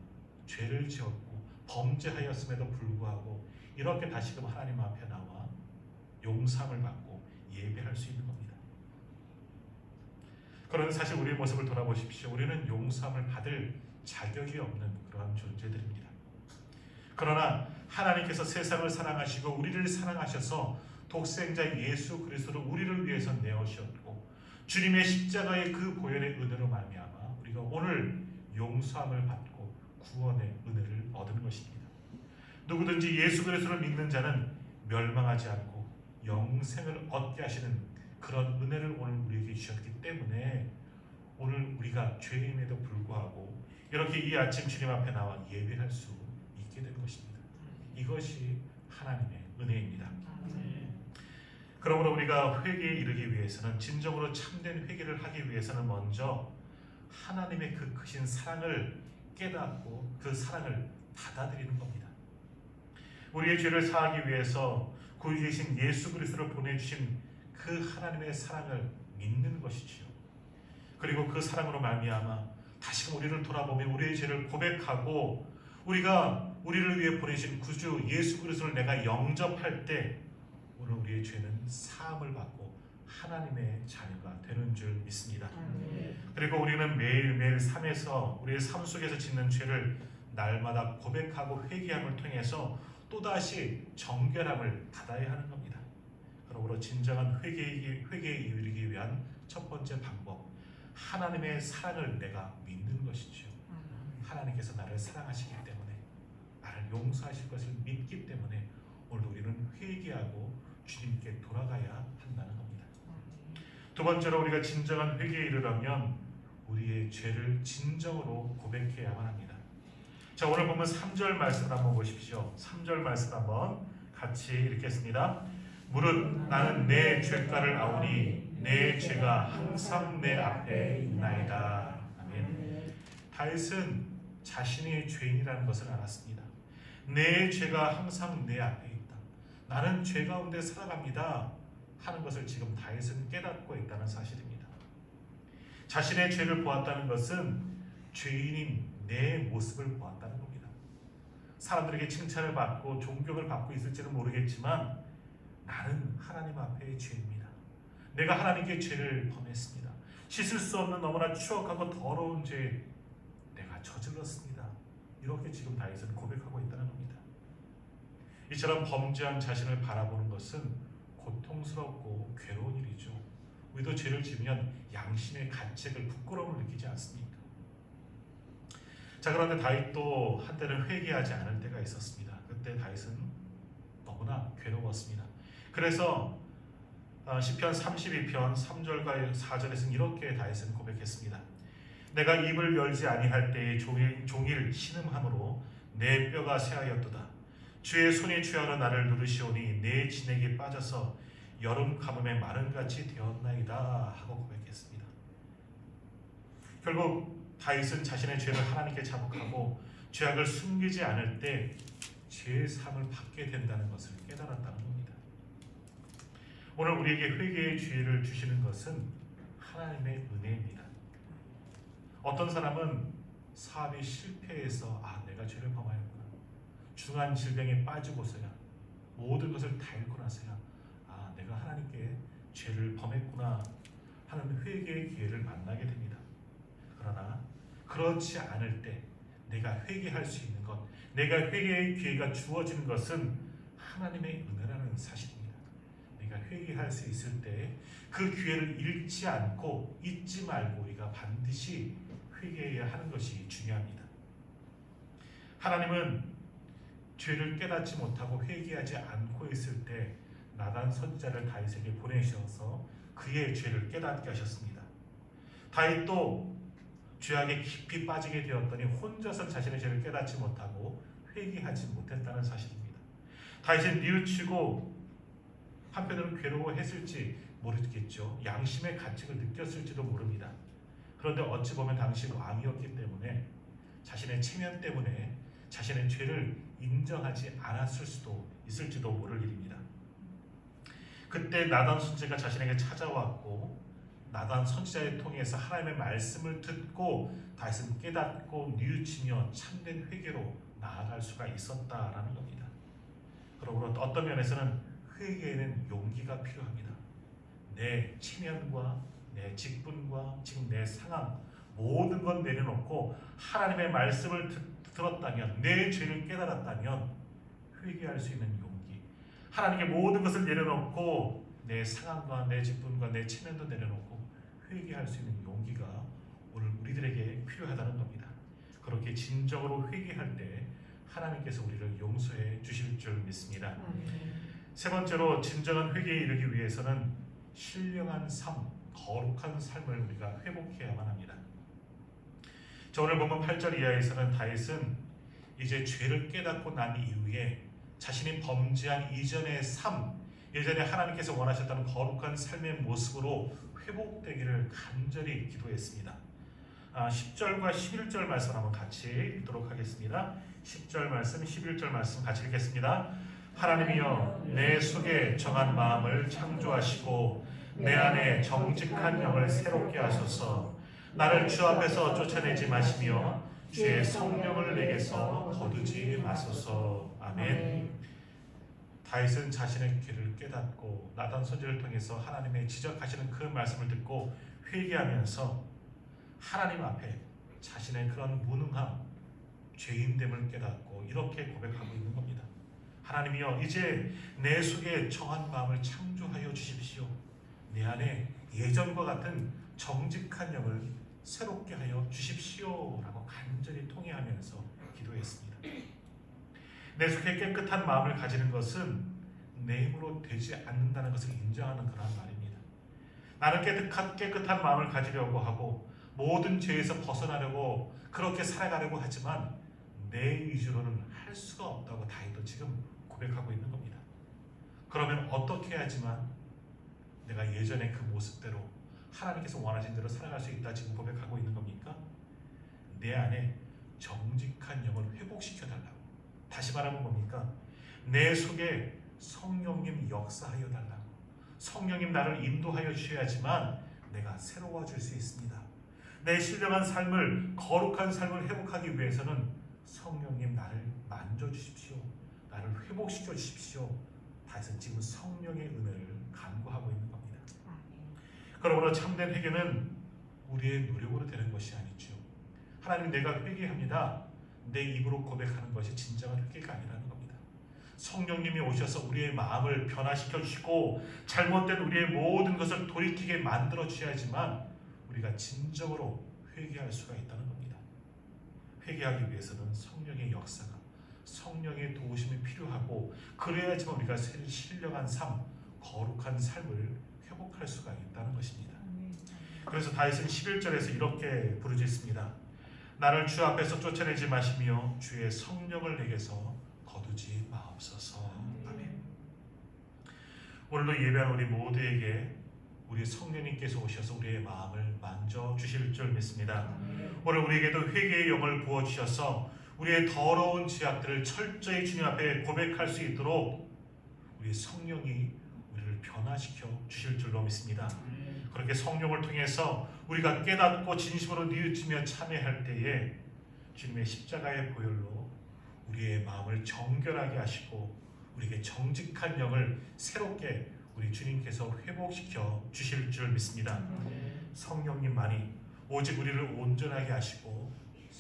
A: 죄를 지었고 범죄하였음에도 불구하고 이렇게 다시금 하나님 앞에 나와 용서함을 받고 예배할 수 있는 겁니다. 그런데 사실 우리의 모습을 돌아보십시오. 우리는 용서함을 받을 자격이 없는 그러한 존재들입니다. 그러나 하나님께서 세상을 사랑하시고 우리를 사랑하셔서 독생자 예수 그리스도를 우리를 위해서 내어주셨고 주님의 십자가의 그 보혈의 은혜로 말미암아 우리가 오늘 용서함을 받고 구원의 은혜를 얻은 것입니다. 누구든지 예수 그리스도를 믿는 자는 멸망하지 않고 영생을 얻게 하시는 그런 은혜를 오늘 우리에게 주셨기 때문에 오늘 우리가 죄인에도 불구하고 이렇게 이 아침 주님 앞에 나와 예배할 수 있게 된 것입니다. 이것이 하나님의 은혜입니다. 그러므로 우리가 회개에 이르기 위해서는 진정으로 참된 회개를 하기 위해서는 먼저 하나님의 그 크신 사랑을 깨닫고 그 사랑을 받아들이는 겁니다. 우리의 죄를 사하기 위해서 구주이신 예수 그리스도를 보내주신 그 하나님의 사랑을 믿는 것이지요. 그리고 그 사랑으로 말미암아 다시금 우리를 돌아보며 우리의 죄를 고백하고 우리가 우리를 위해 보내신 구주 예수 그리스도를 내가 영접할 때 오늘 우리의 죄는 사함을 받고 하나님의 자녀가 되는 줄 믿습니다. 그리고 우리는 매일매일 삶에서 우리의 삶 속에서 짓는 죄를 날마다 고백하고 회개함을 통해서 또다시 정결함을 받아야 하는 겁니다. 그러므로 진정한 회개에 이르기 위한 첫 번째 방법, 하나님의 사랑을 내가 믿는 것이죠. 하나님께서 나를 사랑하시기 때문에 나를 용서하실 것을 믿기 때문에 오늘 우리는 회개하고 주님께 돌아가야 한다는 겁니다. 두 번째로 우리가 진정한 회개에 이르려면 우리의 죄를 진정으로 고백해야만 합니다. 자, 오늘 보면 3절 말씀을 한번 보십시오. 3절 말씀 한번 같이 읽겠습니다. 무릇 나는 내 죄가를 아오니 내 죄가 항상 내 앞에 있나이다. 아멘. 다윗은 자신이 죄인이라는 것을 알았습니다. 내 죄가 항상 내 앞에 있다. 나는 죄 가운데 살아갑니다 하는 것을 지금 다윗은 깨닫고 있다는 사실입니다. 자신의 죄를 보았다는 것은 죄인인 내 모습을 보았다는 겁니다. 사람들에게 칭찬을 받고 존경을 받고 있을지는 모르겠지만 나는 하나님 앞에 죄입니다. 내가 하나님께 죄를 범했습니다. 씻을 수 없는 너무나 추악하고 더러운 죄 내가 저질렀습니다. 이렇게 지금 다윗은 고백하고 있다는 겁니다. 이처럼 범죄한 자신을 바라보는 것은 고통스럽고 괴로운 일이죠. 우리도 죄를 지으면 양심의 가책을 부끄러움을 느끼지 않습니까? 자, 그런데 다윗도 한때는 회개하지 않을 때가 있었습니다. 그때 다윗은 너무나 괴로웠습니다. 그래서 시편 32편 3절과 4절에서는 이렇게 다윗은 고백했습니다. 내가 입을 열지 아니할 때에 종일 신음함으로 내 뼈가 쇠하였도다. 주의 손이 취하러 나를 누르시오니 내 진액에 빠져서 여름 가뭄에 마른같이 되었나이다 하고 고백했습니다. 결국 다윗은 자신의 죄를 하나님께 자복하고 죄악을 숨기지 않을 때 죄의 사함을 받게 된다는 것을 깨달았다는 겁니다. 오늘 우리에게 회개의 기회를 주시는 것은 하나님의 은혜입니다. 어떤 사람은 사업이 실패해서 내가 죄를 범하였구나, 중한 질병에 빠지고서야 모든 것을 다 잃고 나서야 내가 하나님께 죄를 범했구나 하는 회개의 기회를 만나게 됩니다. 그러나 그렇지 않을 때 내가 회개할 수 있는 것, 내가 회개의 기회가 주어지는 것은 하나님의 은혜라는 사실입니다. 내가 회개할 수 있을 때 그 기회를 잃지 않고 잊지 말고 우리가 반드시 회개해야 하는 것이 중요합니다. 하나님은 죄를 깨닫지 못하고 회개하지 않고 있을 때 나단 선지자를 다윗에게 보내셔서 그의 죄를 깨닫게 하셨습니다. 다윗도 죄악에 깊이 빠지게 되었더니 혼자서 자신의 죄를 깨닫지 못하고 회개하지 못했다는 사실입니다. 다윗은 뉘우치고 한편으로는 괴로워했을지 모르겠죠. 양심의 가책을 느꼈을지도 모릅니다. 그런데 어찌 보면 당시 왕이었기 때문에 자신의 체면 때문에 자신의 죄를 인정하지 않았을 수도 있을지도 모를 일입니다. 그때 나단 선지자가 자신에게 찾아왔고 나단 선지자를 통해서 하나님의 말씀을 듣고 다윗은 깨닫고 뉘우치며 참된 회개로 나아갈 수가 있었다라는 겁니다. 그러므로 어떤 면에서는 회개에는 용기가 필요합니다. 내 체면과 내 직분과 지금 내 상황 모든 건 내려놓고 하나님의 말씀을 들었다면, 내 죄를 깨달았다면 회개할 수 있는 용기, 하나님께 모든 것을 내려놓고 내 상황과 내 직분과 내 체면도 내려놓고 회개할 수 있는 용기가 오늘 우리들에게 필요하다는 겁니다. 그렇게 진정으로 회개할 때 하나님께서 우리를 용서해 주실 줄 믿습니다. 세 번째로 진정한 회개에 이르기 위해서는 신령한 삶, 거룩한 삶을 우리가 회복해야만 합니다. 저 오늘 본문 8절 이하에서는 다윗은 이제 죄를 깨닫고 난 이후에 자신이 범죄한 이전의 삶, 예전에 하나님께서 원하셨다는 거룩한 삶의 모습으로 회복되기를 간절히 기도했습니다. 10절과 11절 말씀 한번 같이 읽도록 하겠습니다. 10절 말씀, 11절 말씀 같이 읽겠습니다. 하나님이여, 내 속에 정한 마음을 창조하시고 내 안에 정직한 영을 새롭게 하소서. 나를 주 앞에서 쫓아내지 마시며 주의 성령을 내게서 거두지 마소서. 아멘. 다윗은 자신의 죄를 깨닫고 나단 선지를 통해서 하나님의 지적하시는 그 말씀을 듣고 회개하면서 하나님 앞에 자신의 그런 무능함, 죄인됨을 깨닫고 이렇게 고백하고 있는 겁니다. 하나님이여, 이제 내 속에 정한 마음을 창조하여 주십시오. 내 안에 예전과 같은 정직한 영을 새롭게 하여 주십시오 라고 간절히 통회하면서 기도했습니다. 내 속에 깨끗한 마음을 가지는 것은 내 힘으로 되지 않는다는 것을 인정하는 그런 말입니다. 나는 깨끗한 마음을 가지려고 하고 모든 죄에서 벗어나려고 그렇게 살아가려고 하지만 내 위주로는 할 수가 없다고 다윗도 지금 고백하고 있는 겁니다. 그러면 어떻게 해야지만 내가 예전의 그 모습대로 하나님께서 원하신 대로 살아갈 수 있다 지금 고백하고 있는 겁니까? 내 안에 정직한 영을 회복시켜 달라고. 다시 말하면 뭡니까? 내 속에 성령님 역사하여 달라고. 성령님 나를 인도하여 주셔야지만 내가 새로워질 수 있습니다. 내 신령한 삶을, 거룩한 삶을 회복하기 위해서는 성령님 나를 만져주십시오. 나를 회복시켜 주십시오. 다윗은 지금 성령의 은혜를 간구하고 있는 겁니다. 그러므로 참된 회개는 우리의 노력으로 되는 것이 아니죠. 하나님, 내가 회개합니다. 내 입으로 고백하는 것이 진정한 회개가 아니라는 겁니다. 성령님이 오셔서 우리의 마음을 변화시켜 주시고 잘못된 우리의 모든 것을 돌이키게 만들어 주셔야지만 우리가 진정으로 회개할 수가 있다는 겁니다. 회개하기 위해서는 성령의 역사가, 성령의 도우심이 필요하고 그래야지만 우리가 신령한 삶, 거룩한 삶을 회복할 수가 있다는 것입니다. 그래서 다윗은 11절에서 이렇게 부르짖습니다. 나를 주 앞에서 쫓아내지 마시며 주의 성령을 내게서 거두지 마옵소서. 아멘. 오늘도 예배한 우리 모두에게 우리 성령님께서 오셔서 우리의 마음을 만져주실 줄 믿습니다. 오늘 우리에게도 회개의 영을 부어주셔서 우리의 더러운 죄악들을 철저히 주님 앞에 고백할 수 있도록 우리 성령이 우리를 변화시켜 주실 줄로 믿습니다. 그렇게 성령을 통해서 우리가 깨닫고 진심으로 뉘우치며 참회할 때에 주님의 십자가의 보혈로 우리의 마음을 정결하게 하시고 우리에게 정직한 영을 새롭게 우리 주님께서 회복시켜 주실 줄 믿습니다. 성령님만이 오직 우리를 온전하게 하시고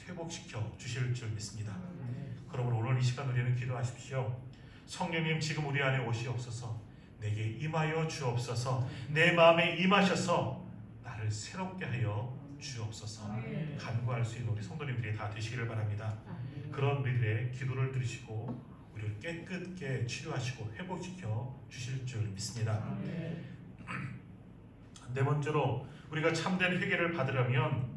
A: 회복시켜 주실 줄 믿습니다. 그러므로 오늘 이 시간 우리는 기도하십시오. 성령님, 지금 우리 안에 오시옵소서. 내게 임하여 주옵소서. 내 마음에 임하셔서 나를 새롭게 하여 주옵소서. 간구할 수 있는 우리 성도님들이 다 되시기를 바랍니다. 그런 우리들의 기도를 들으시고 우리를 깨끗게 치료하시고 회복시켜 주실 줄 믿습니다. 네 번째로 우리가 참된 회개를 받으려면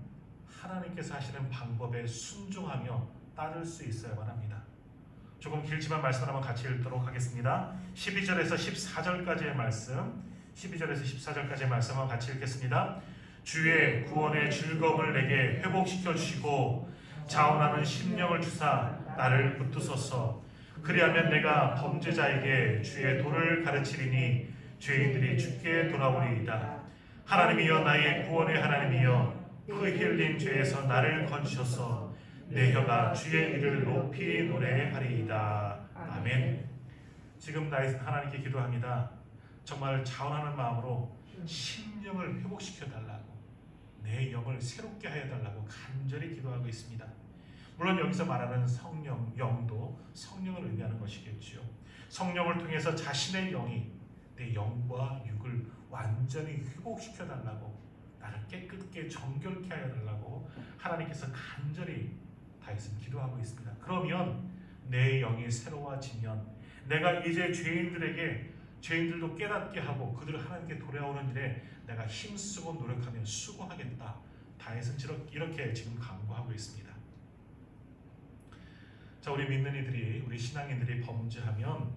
A: 하나님께서 하시는 방법에 순종하며 따를 수 있어야만 합니다. 조금 길지만 말씀을 한번 같이 읽도록 하겠습니다. 12절에서 14절까지의 말씀, 12절에서 14절까지의 말씀 한번 같이 읽겠습니다. 주의 구원의 즐거움을 내게 회복시켜 주시고 자원하는 심령을 주사 나를 붙드소서. 그리하면 내가 범죄자에게 주의 도를 가르치리니 죄인들이 주께 돌아오리이다. 하나님이여, 나의 구원의 하나님이여, 그 흘린 죄에서 나를 건지소서. 내 혀가 주의 의를 높이 노래하리이다. 아멘. 지금 다윗은 하나님께 기도합니다. 정말 자원하는 마음으로 심령을 회복시켜 달라고, 내 영을 새롭게 하여 달라고 간절히 기도하고 있습니다. 물론 여기서 말하는 성령, 영도 성령을 의미하는 것이겠죠. 성령을 통해서 자신의 영이 내 영과 육을 완전히 회복시켜 달라고, 나를 깨끗게 정결케 하여 달라고 하나님께서 간절히 다윗은 기도하고 있습니다. 그러면 내 영이 새로워지면 내가 이제 죄인들도 깨닫게 하고 그들을 하나님께 돌아오는 일에 내가 힘쓰고 노력하며 수고하겠다. 다윗은 이렇게 지금 강구하고 있습니다. 자, 우리 믿는 이들이, 우리 신앙인들이 범죄하면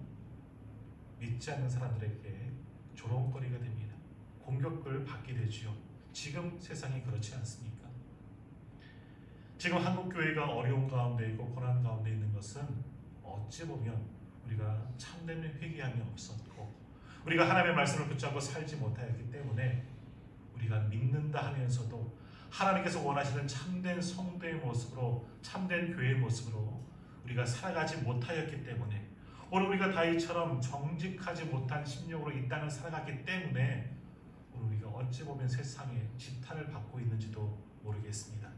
A: 믿지 않는 사람들에게 조롱거리가 됩니다. 공격을 받게 되지요. 지금 세상이 그렇지 않습니까? 지금 한국교회가 어려운 가운데 있고 고난 가운데 있는 것은 어찌 보면 우리가 참된 회개함이 없었고 우리가 하나님의 말씀을 붙잡고 살지 못하였기 때문에 우리가 믿는다 하면서도 하나님께서 원하시는 참된 성도의 모습으로, 참된 교회의 모습으로 우리가 살아가지 못하였기 때문에, 오늘 우리가 다윗처럼 정직하지 못한 심령으로 이 땅을 살아갔기 때문에 오늘 우리가 어찌 보면 세상에 지탄을 받고 있는지도 모르겠습니다.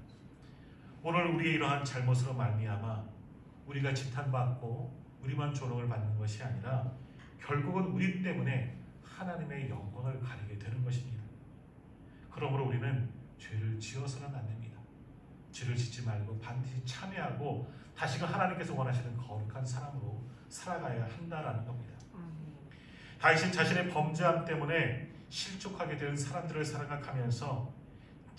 A: 오늘 우리의 이러한 잘못으로 말미암아 우리가 지탄받고 우리만 조롱을 받는 것이 아니라 결국은 우리 때문에 하나님의 영광을 가리게 되는 것입니다. 그러므로 우리는 죄를 지어서는 안 됩니다. 죄를 짓지 말고 반드시 참회하고 다시금 하나님께서 원하시는 거룩한 사람으로 살아가야 한다라는 겁니다. 다윗은 자신의 범죄함 때문에 실족하게 된 사람들을 생각하면서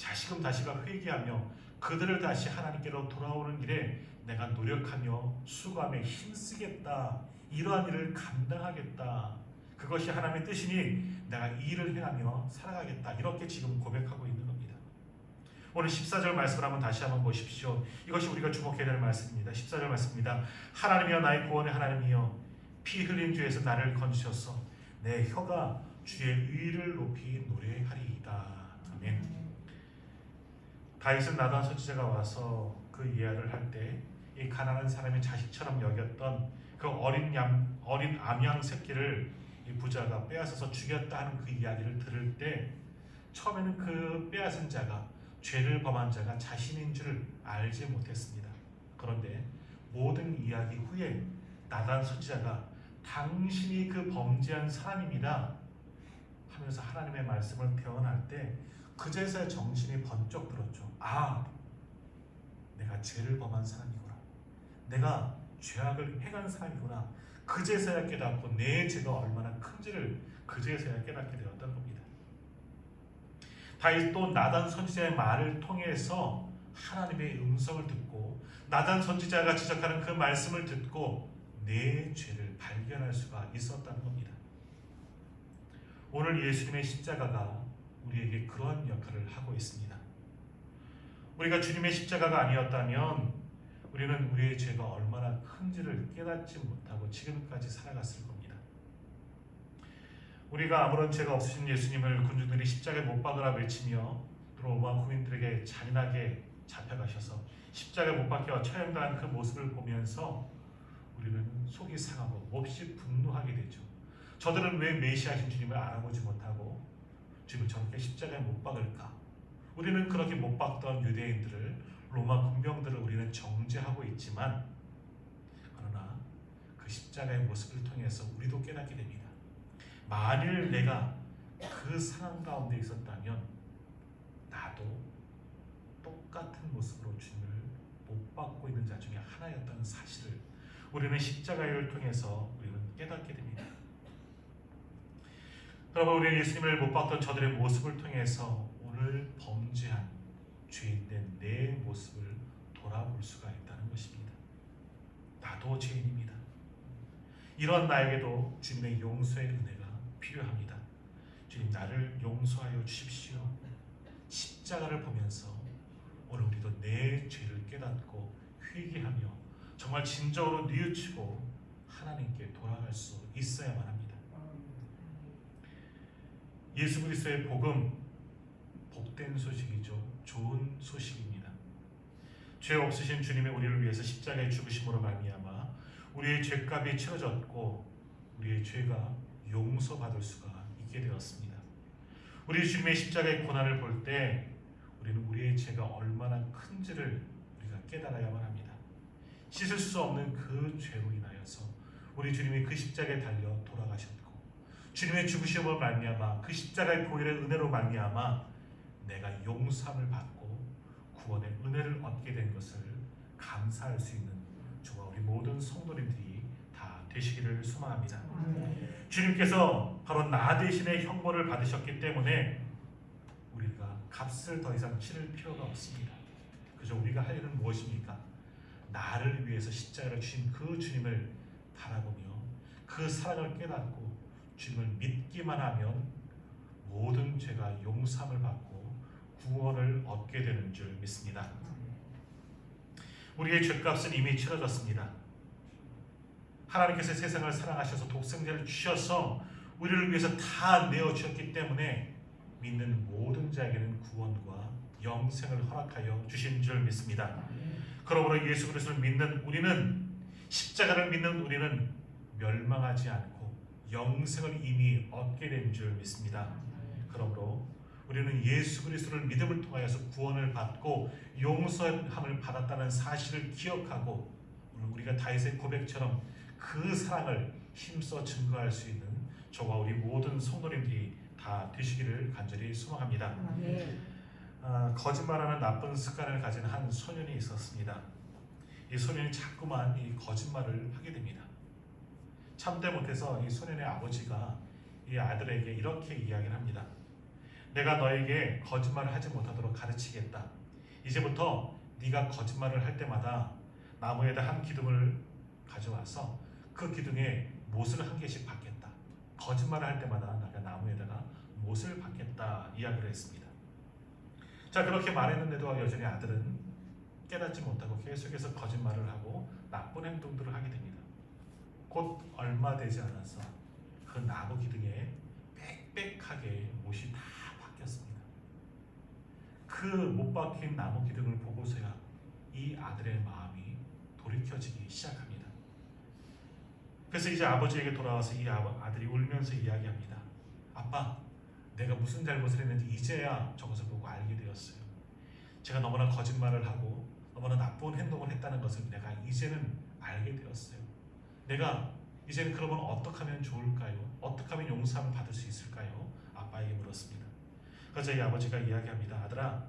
A: 다시금 회개하며 그들을 다시 하나님께로 돌아오는 길에 내가 노력하며 수고하며 힘쓰겠다, 이러한 일을 감당하겠다, 그것이 하나님의 뜻이니 내가 이 일을 행하며 살아가겠다, 이렇게 지금 고백하고 있는 겁니다. 오늘 14절 말씀을 다시 한번 보십시오. 이것이 우리가 주목해야 될 말씀입니다. 14절 말씀입니다. 하나님이여 나의 구원의 하나님이여 피 흘린 죄에서 나를 건지셔서 내 혀가 주의 의를 높이 노래하리이다. 아멘. 다윗은 나단 선지자가 와서 그 이야기를 할 때 이 가난한 사람의 자식처럼 여겼던 그 어린 암양 새끼를 이 부자가 빼앗아서 죽였다 하는 그 이야기를 들을 때 처음에는 그 빼앗은 자가, 죄를 범한 자가 자신인 줄 알지 못했습니다. 그런데 모든 이야기 후에 나단 선지자가 당신이 그 범죄한 사람입니다 하면서 하나님의 말씀을 대언할 때 그제서야 정신이 번쩍 들었죠. 아, 내가 죄를 범한 사람이구나, 내가 죄악을 행한 사람이구나. 그제서야 깨닫고 내 죄가 얼마나 큰지를 그제서야 깨닫게 되었던 겁니다. 다윗 또 나단 선지자의 말을 통해서 하나님의 음성을 듣고 나단 선지자가 지적하는 그 말씀을 듣고 내 죄를 발견할 수가 있었다는 겁니다. 오늘 예수님의 십자가가 우리에게 그러한 역할을 하고 있습니다. 우리가 주님의 십자가가 아니었다면 우리는 우리의 죄가 얼마나 큰지를 깨닫지 못하고 지금까지 살아갔을 겁니다. 우리가 아무런 죄가 없으신 예수님을 군중들이 십자가에 못 박으라 외치며 로마 군인들에게 잔인하게 잡혀가셔서 십자가에 못 박혀 처형당한 그 모습을 보면서 우리는 속이 상하고 몹시 분노하게 되죠. 저들은 왜 메시아신 주님을 알아보지 못하고 주님을 저렇게 십자가에 못 박을까? 우리는 그렇게 못 박던 유대인들을, 로마 군병들을 우리는 정죄하고 있지만, 그러나 그 십자가의 모습을 통해서 우리도 깨닫게 됩니다. 만일 내가 그 상황 가운데 있었다면 나도 똑같은 모습으로 주님을 못 받고 있는 자 중에 하나였다는 사실을 우리는 십자가를 통해서 우리는 깨닫게 됩니다. 여러분, 우리는 예수님을 못 봤던 저들의 모습을 통해서 오늘 범죄한 죄인된 내 모습을 돌아볼 수가 있다는 것입니다. 나도 죄인입니다. 이런 나에게도 주님의 용서의 은혜가 필요합니다. 주님, 나를 용서하여 주십시오. 십자가를 보면서 오늘 우리도 내 죄를 깨닫고 회개하며 정말 진정으로 뉘우치고 하나님께 돌아갈 수 있어야만 합니다. 예수 그리스도의 복음, 복된 소식이죠. 좋은 소식입니다. 죄 없으신 주님의 우리를 위해서 십자가에 죽으심으로 말미암아 우리의 죄값이 치러졌고 우리의 죄가 용서받을 수가 있게 되었습니다. 우리 주님의 십자가의 고난을 볼 때 우리는 우리의 죄가 얼마나 큰지를 우리가 깨달아야만 합니다. 씻을 수 없는 그 죄로 인하여서 우리 주님이 그 십자가에 달려 돌아가셨고 주님의 죽으심으로 말미암아 그 십자가의 보혈의 은혜로 말미암아 내가 용서함을 받고 구원의 은혜를 얻게 된 것을 감사할 수 있는 저와 우리 모든 성도님들이 다 되시기를 소망합니다. 주님께서 바로 나 대신에 형벌을 받으셨기 때문에 우리가 값을 더 이상 치를 필요가 없습니다. 그저 우리가 할 일은 무엇입니까? 나를 위해서 십자가를 주신 그 주님을 바라보며 그 사랑을 깨닫고 주님을 믿기만 하면 모든 죄가 용서함을 받고 구원을 얻게 되는 줄 믿습니다. 우리의 죄값은 이미 치러졌습니다. 하나님께서 세상을 사랑하셔서 독생자를 주셔서 우리를 위해서 다 내어주셨기 때문에 믿는 모든 자에게는 구원과 영생을 허락하여 주신 줄 믿습니다. 그러므로 예수 그리스도를 믿는 우리는, 십자가를 믿는 우리는 멸망하지 않고 영생을 이미 얻게 된 줄 믿습니다. 그러므로 우리는 예수 그리스도를 믿음을 통하여서 구원을 받고 용서함을 받았다는 사실을 기억하고 우리가 다윗의 고백처럼 그 사랑을 힘써 증거할 수 있는 저와 우리 모든 성도님들이 다 되시기를 간절히 소망합니다. 거짓말하는 나쁜 습관을 가진 한 소년이 있었습니다. 이 소년이 자꾸만 이 거짓말을 하게 됩니다. 참대 못해서 이 소년의 아버지가 이 아들에게 이렇게 이야기를 합니다. 내가 너에게 거짓말을 하지 못하도록 가르치겠다. 이제부터 네가 거짓말을 할 때마다 나무에다 한 기둥을 가져와서 그 기둥에 못을 한 개씩 박겠다. 거짓말을 할 때마다 내가 나무에다가 못을 박겠다 이야기를 했습니다. 자, 그렇게 말했는데도 여전히 아들은 깨닫지 못하고 계속해서 거짓말을 하고 나쁜 행동들을 하게 됩니다. 곧 얼마 되지 않아서 그 나무 기둥에 빽빽하게 못이 다 박혔습니다. 그 못 박힌 나무 기둥을 보고서야 이 아들의 마음이 돌이켜지기 시작합니다. 그래서 이제 아버지에게 돌아와서 이 아들이 울면서 이야기합니다. 아빠, 내가 무슨 잘못을 했는지 이제야 저것을 보고 알게 되었어요. 제가 너무나 거짓말을 하고 너무나 나쁜 행동을 했다는 것을 내가 이제는 알게 되었어요. 내가 이제는 그러면 어떻게 하면 좋을까요? 어떻게 하면 용서함을 받을 수 있을까요? 아빠에게 물었습니다. 그래서 이 아버지가 이야기합니다. 아들아,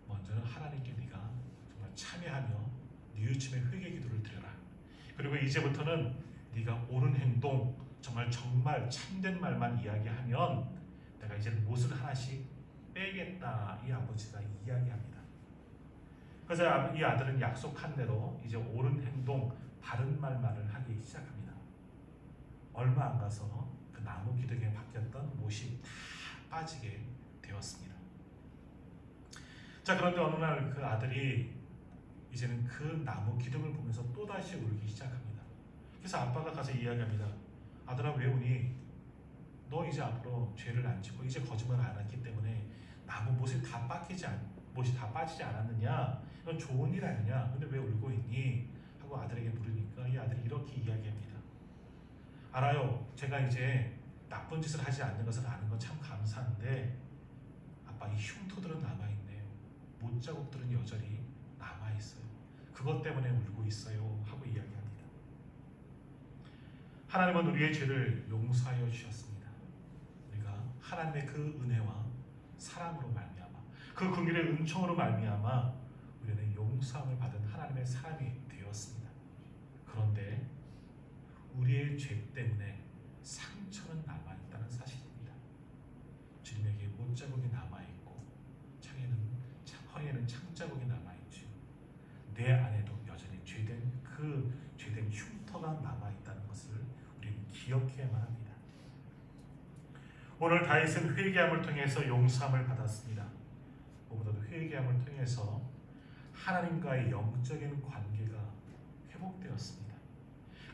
A: 먼저는 하나님께 네가 정말 참여하며 뉘우침의 회개 기도를 드려라. 그리고 이제부터는 네가 옳은 행동, 정말 참된 말만 이야기하면 내가 이제는 못을 하나씩 빼겠다. 이 아버지가 이야기합니다. 그래서 이 아들은 약속한 대로 이제 옳은 행동, 바른 말만을 하기 시작합니다. 얼마 안 가서 그 나무 기둥에 박혔던 못이 다 빠지게 되었습니다. 자, 그런데 어느 날 그 아들이 이제는 그 나무 기둥을 보면서 또다시 울기 시작합니다. 그래서 아빠가 가서 이야기합니다. 아들아, 왜 우니? 너 이제 앞으로 죄를 안 짓고 이제 거짓말을 안 했기 때문에 나무 못이 다 빠지지 않았느냐? 이건 좋은 일 아니냐? 근데 왜 울고 있니? 하고 아들에게 물으니까 이 아들이 이렇게 이야기합니다. 알아요. 제가 이제 나쁜 짓을 하지 않는 것을 아는 건 참 감사한데 아빠, 이 흉터들은 남아있네요. 못자국들은 여전히 남아있어요. 그것 때문에 울고 있어요. 하고 이야기합니다. 하나님은 우리의 죄를 용서하여 주셨습니다. 우리가 하나님의 그 은혜와 사랑으로 말미암아 그 긍휼의 은총으로 말미암아 우리는 용서함을 받은 하나님의 사람이 되었습니다. 그런데 우리의 죄 때문에 상처는 남아있다는 사실입니다. 주님에게 못자국이 남아있고 허리에는 창자국이 남아있죠. 내 안에도 여전히 죄된 흉터가 남아있다는 것을 우리는 기억해야만 합니다. 오늘 다윗은 회개함을 통해서 용서함을 받았습니다. 무엇보다도 회개함을 통해서 하나님과의 영적인 관계가 회복되었습니다.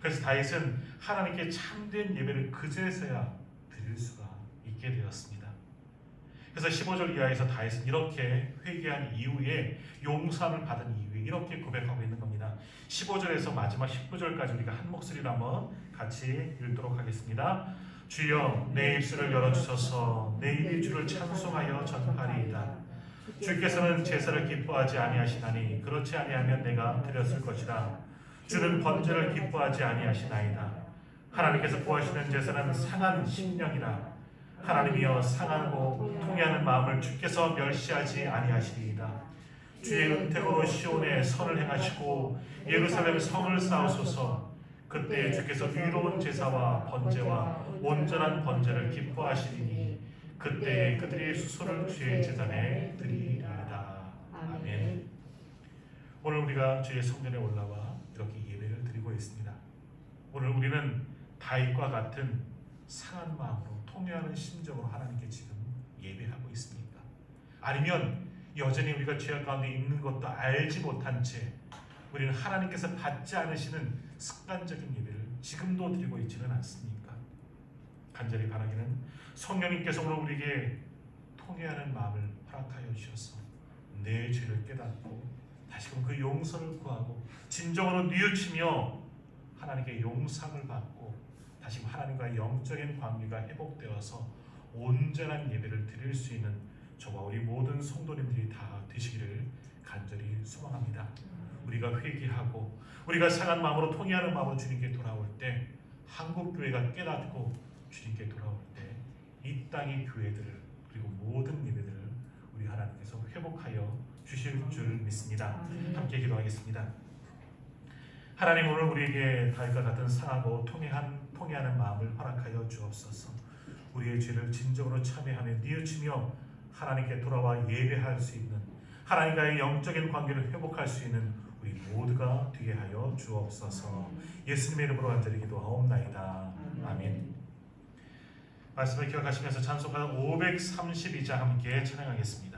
A: 그래서 다윗은 하나님께 참된 예배를 그제서야 드릴 수가 있게 되었습니다. 그래서 15절 이하에서 다윗은 이렇게 회개한 이후에 용서함을 받은 이후에 이렇게 고백하고 있는 겁니다. 15절에서 마지막 19절까지 우리가 한 목소리로 한번 같이 읽도록 하겠습니다. 주여 내 입술을 열어주소서. 내 입이 주를 찬송하여 전파리이다. 주께서는 제사를 기뻐하지 아니하시나니 그렇지 아니하면 내가 드렸을 것이다. 주는 번제를 기뻐하지 아니하시나이다. 하나님께서 구하시는 제사는 상한 심령이라. 하나님이여 상하고 통회하는 마음을 주께서 멸시하지 아니하시리이다. 주의 은택으로 시온에 선을 행하시고 예루살렘 성을 쌓으소서. 그때 주께서 의로운 제사와 번제와 온전한 번제를 기뻐하시리니 그때 그들이 수소를 주의 제단에 드리리이다. 아멘. 오늘 우리가 주의 성전에 올라와 이렇게 예배를 드리고 있습니다. 오늘 우리는 다윗과 같은 상한 마음으로 통회하는 심정으로 하나님께 지금 예배하고 있습니까? 아니면 여전히 우리가 죄악 가운데 있는 것도 알지 못한 채 우리는 하나님께서 받지 않으시는 습관적인 예배를 지금도 드리고 있지는 않습니까? 간절히 바라기는 성령님께서 오늘 우리에게 통회하는 마음을 허락하여 주셔서 내 죄를 깨닫고 다시금 그 용서를 구하고 진정으로 뉘우치며 하나님께 용상을 받고 다시금 하나님과의 영적인 관계가 회복되어서 온전한 예배를 드릴 수 있는 저와 우리 모든 성도님들이 다 되시기를 간절히 소망합니다. 우리가 회개하고 우리가 상한 마음으로 통회하는 마음으로 주님께 돌아올 때 한국교회가 깨닫고 주님께 돌아올 때 이 땅의 교회들을 그리고 모든 예배들을 우리 하나님께서 회복하여 주실 줄 믿습니다. 함께 기도하겠습니다. 하나님 오늘 우리에게 다윗과 같은 상하고 통회하는 마음을 허락하여 주옵소서. 우리의 죄를 진정으로 참회하며 뉘우치며 하나님께 돌아와 예배할 수 있는 하나님과의 영적인 관계를 회복할 수 있는 우리 모두가 되게 하여 주옵소서. 예수님의 이름으로 간절히 기도하옵나이다. 아멘. 말씀을 기억하시면서 찬송가 532장 함께 찬양하겠습니다.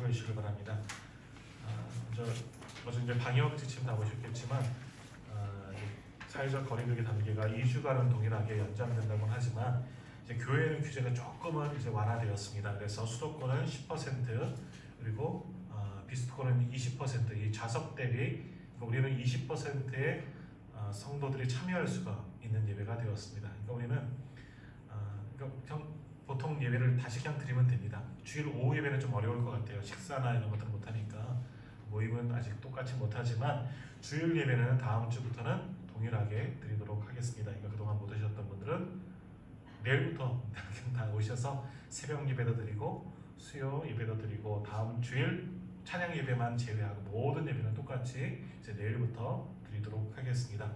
A: 참고해 주시길 바랍니다. 먼저 이제 방역 지침 다 보셨겠지만 사회적 거리두기 단계가 2주간은 동일하게 연장된다고 하지만 이제 교회는 규제가 조금은 이제 완화되었습니다. 그래서 수도권은 10% 그리고 비수도권은 20% 이 좌석 대비 우리는 20%의 성도들이 참여할 수가 있는 예배가 되었습니다. 그러니까 우리는 그냥 보통 예배를 다시 그냥 드리면 됩니다. 주일 오후 예배는 좀 어려울 것 같아요. 식사나 이런 것들을 못하니까 모임은 아직 똑같이 못하지만 주일 예배는 다음 주부터는 동일하게 드리도록 하겠습니다. 그러니까 그동안 못 오셨던 분들은 내일부터 다 오셔서 새벽 예배도 드리고 수요 예배도 드리고 다음 주일 찬양 예배만 제외하고 모든 예배는 똑같이 이제 내일부터 드리도록 하겠습니다.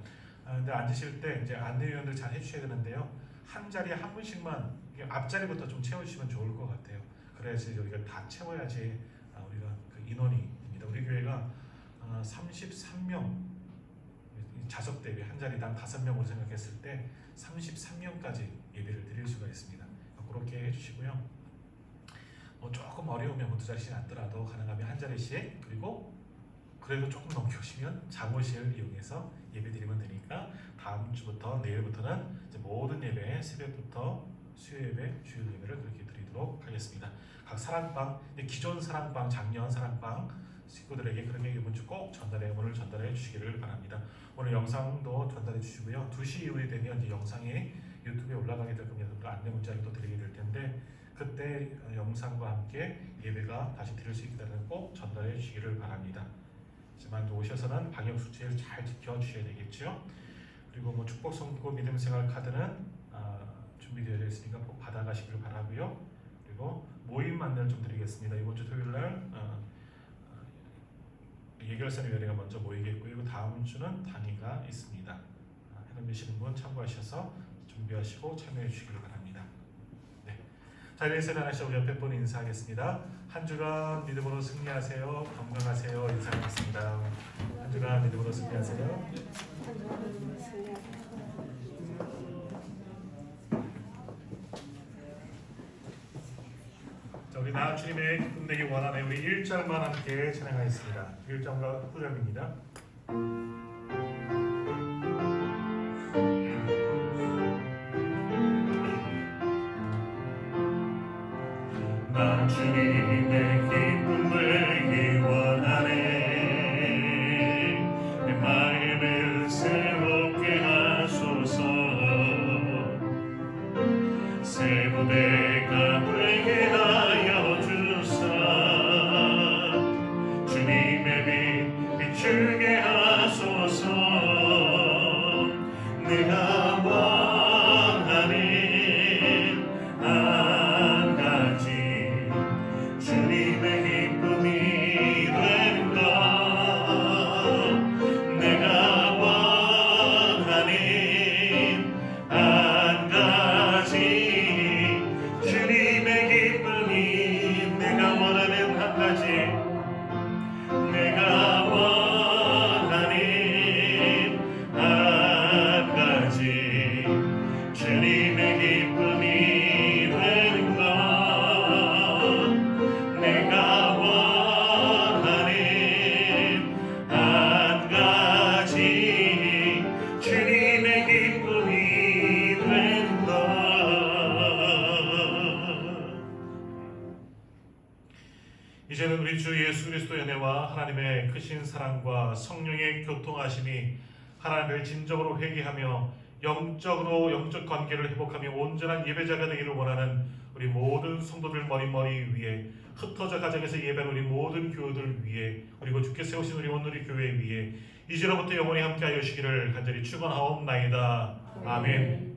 A: 근데 앉으실 때 이제 안내위원들 잘 해주셔야 되는데요. 한 자리에 한 분씩만 앞자리부터 좀 채워주시면 좋을 것 같아요. 그래야지 여기가 다 채워야지 우리가 그 인원이입니다. 우리 교회가 33명 좌석 대비 한 자리당 5명으로 생각했을 때 33명까지 예배를 드릴 수가 있습니다. 그렇게 해주시고요. 조금 어려우면 모두 자리씩 앉더라도 가능하면 한 자리씩 그리고 그래도 조금 넘게 오시면 장호실 이용해서 예배 드리면 되니까 다음 주부터 내일부터는 이제 모든 예배 새벽부터 수요 예배, 주일 예배를 그렇게 드리도록 하겠습니다. 각 사랑방, 기존 사랑방, 작년 사랑방 식구들에게 그렇게 이번 주 꼭 오늘 전달해 주시기를 바랍니다. 오늘 영상도 전달해 주시고요. 2시 이후에 되면 이제 영상이 유튜브에 올라가게 될 겁니다. 또 안내 문자를 또 드리게 될 텐데 그때 영상과 함께 예배가 다시 드릴 수 있다는 꼭 전달해 주시기를 바랍니다. 하지만 오셔서는 방역 수칙을 잘 지켜주셔야 되겠죠. 그리고 뭐 축복 성고 믿음 생활 카드는 준비되어 있으니까 꼭 받아가시길 바라고요. 그리고 모임 안내를 좀 드리겠습니다. 이번 주 토요일 날 예결선위원회가 먼저 모이겠고요. 그리고 다음 주는 단위가 있습니다. 해당 되시는 분 참고하셔서 준비하시고 참여해 주시길 바랍니다. 네. 자리에서 일어나셔서 우리 옆에 분 인사하겠습니다. 한 주간 믿음으로 승리하세요. 건강하세요. 인사하겠습니다. 한 주간 믿음으로 승리하세요. 자, 우리 나 주님의 기쁨 되기 원하네. 우리 1절만 함께 찬양하겠습니다. 1절과 후절입니다. 나 주님의 기쁨 되기 원하네. 내 마음을 새롭게 하소서. 새 무대가 되게 하여 주사. 주님의 빛 비추게 하소서. 내가 원하는 한 가지 주님의 기쁨이 되는 것. 내가 원하는 한 가지 주님의 기쁨이. 내가 원하는 한 가지. 내가 원하는 한 가지 주님의 기쁨이 되는 것. 내가 원하는 한 가지 주님의 기쁨이 되는 것. 이제는 우리 주 예수 그리스도의 은혜와 하나님의 크신 사랑과 성령의 교통하심이 하나님을 진정으로 회개하며 영적 관계를 회복하며 온전한 예배자가 되기를 원하는 우리 모든 성도들 머리 위에, 흩어져 가정에서 예배하는 우리 모든 교우들 위에, 그리고 주께 세우신 우리 온누리 교회 위에 이제로부터 영원히 함께하여 주시기를 간절히 축원하옵나이다. 아멘.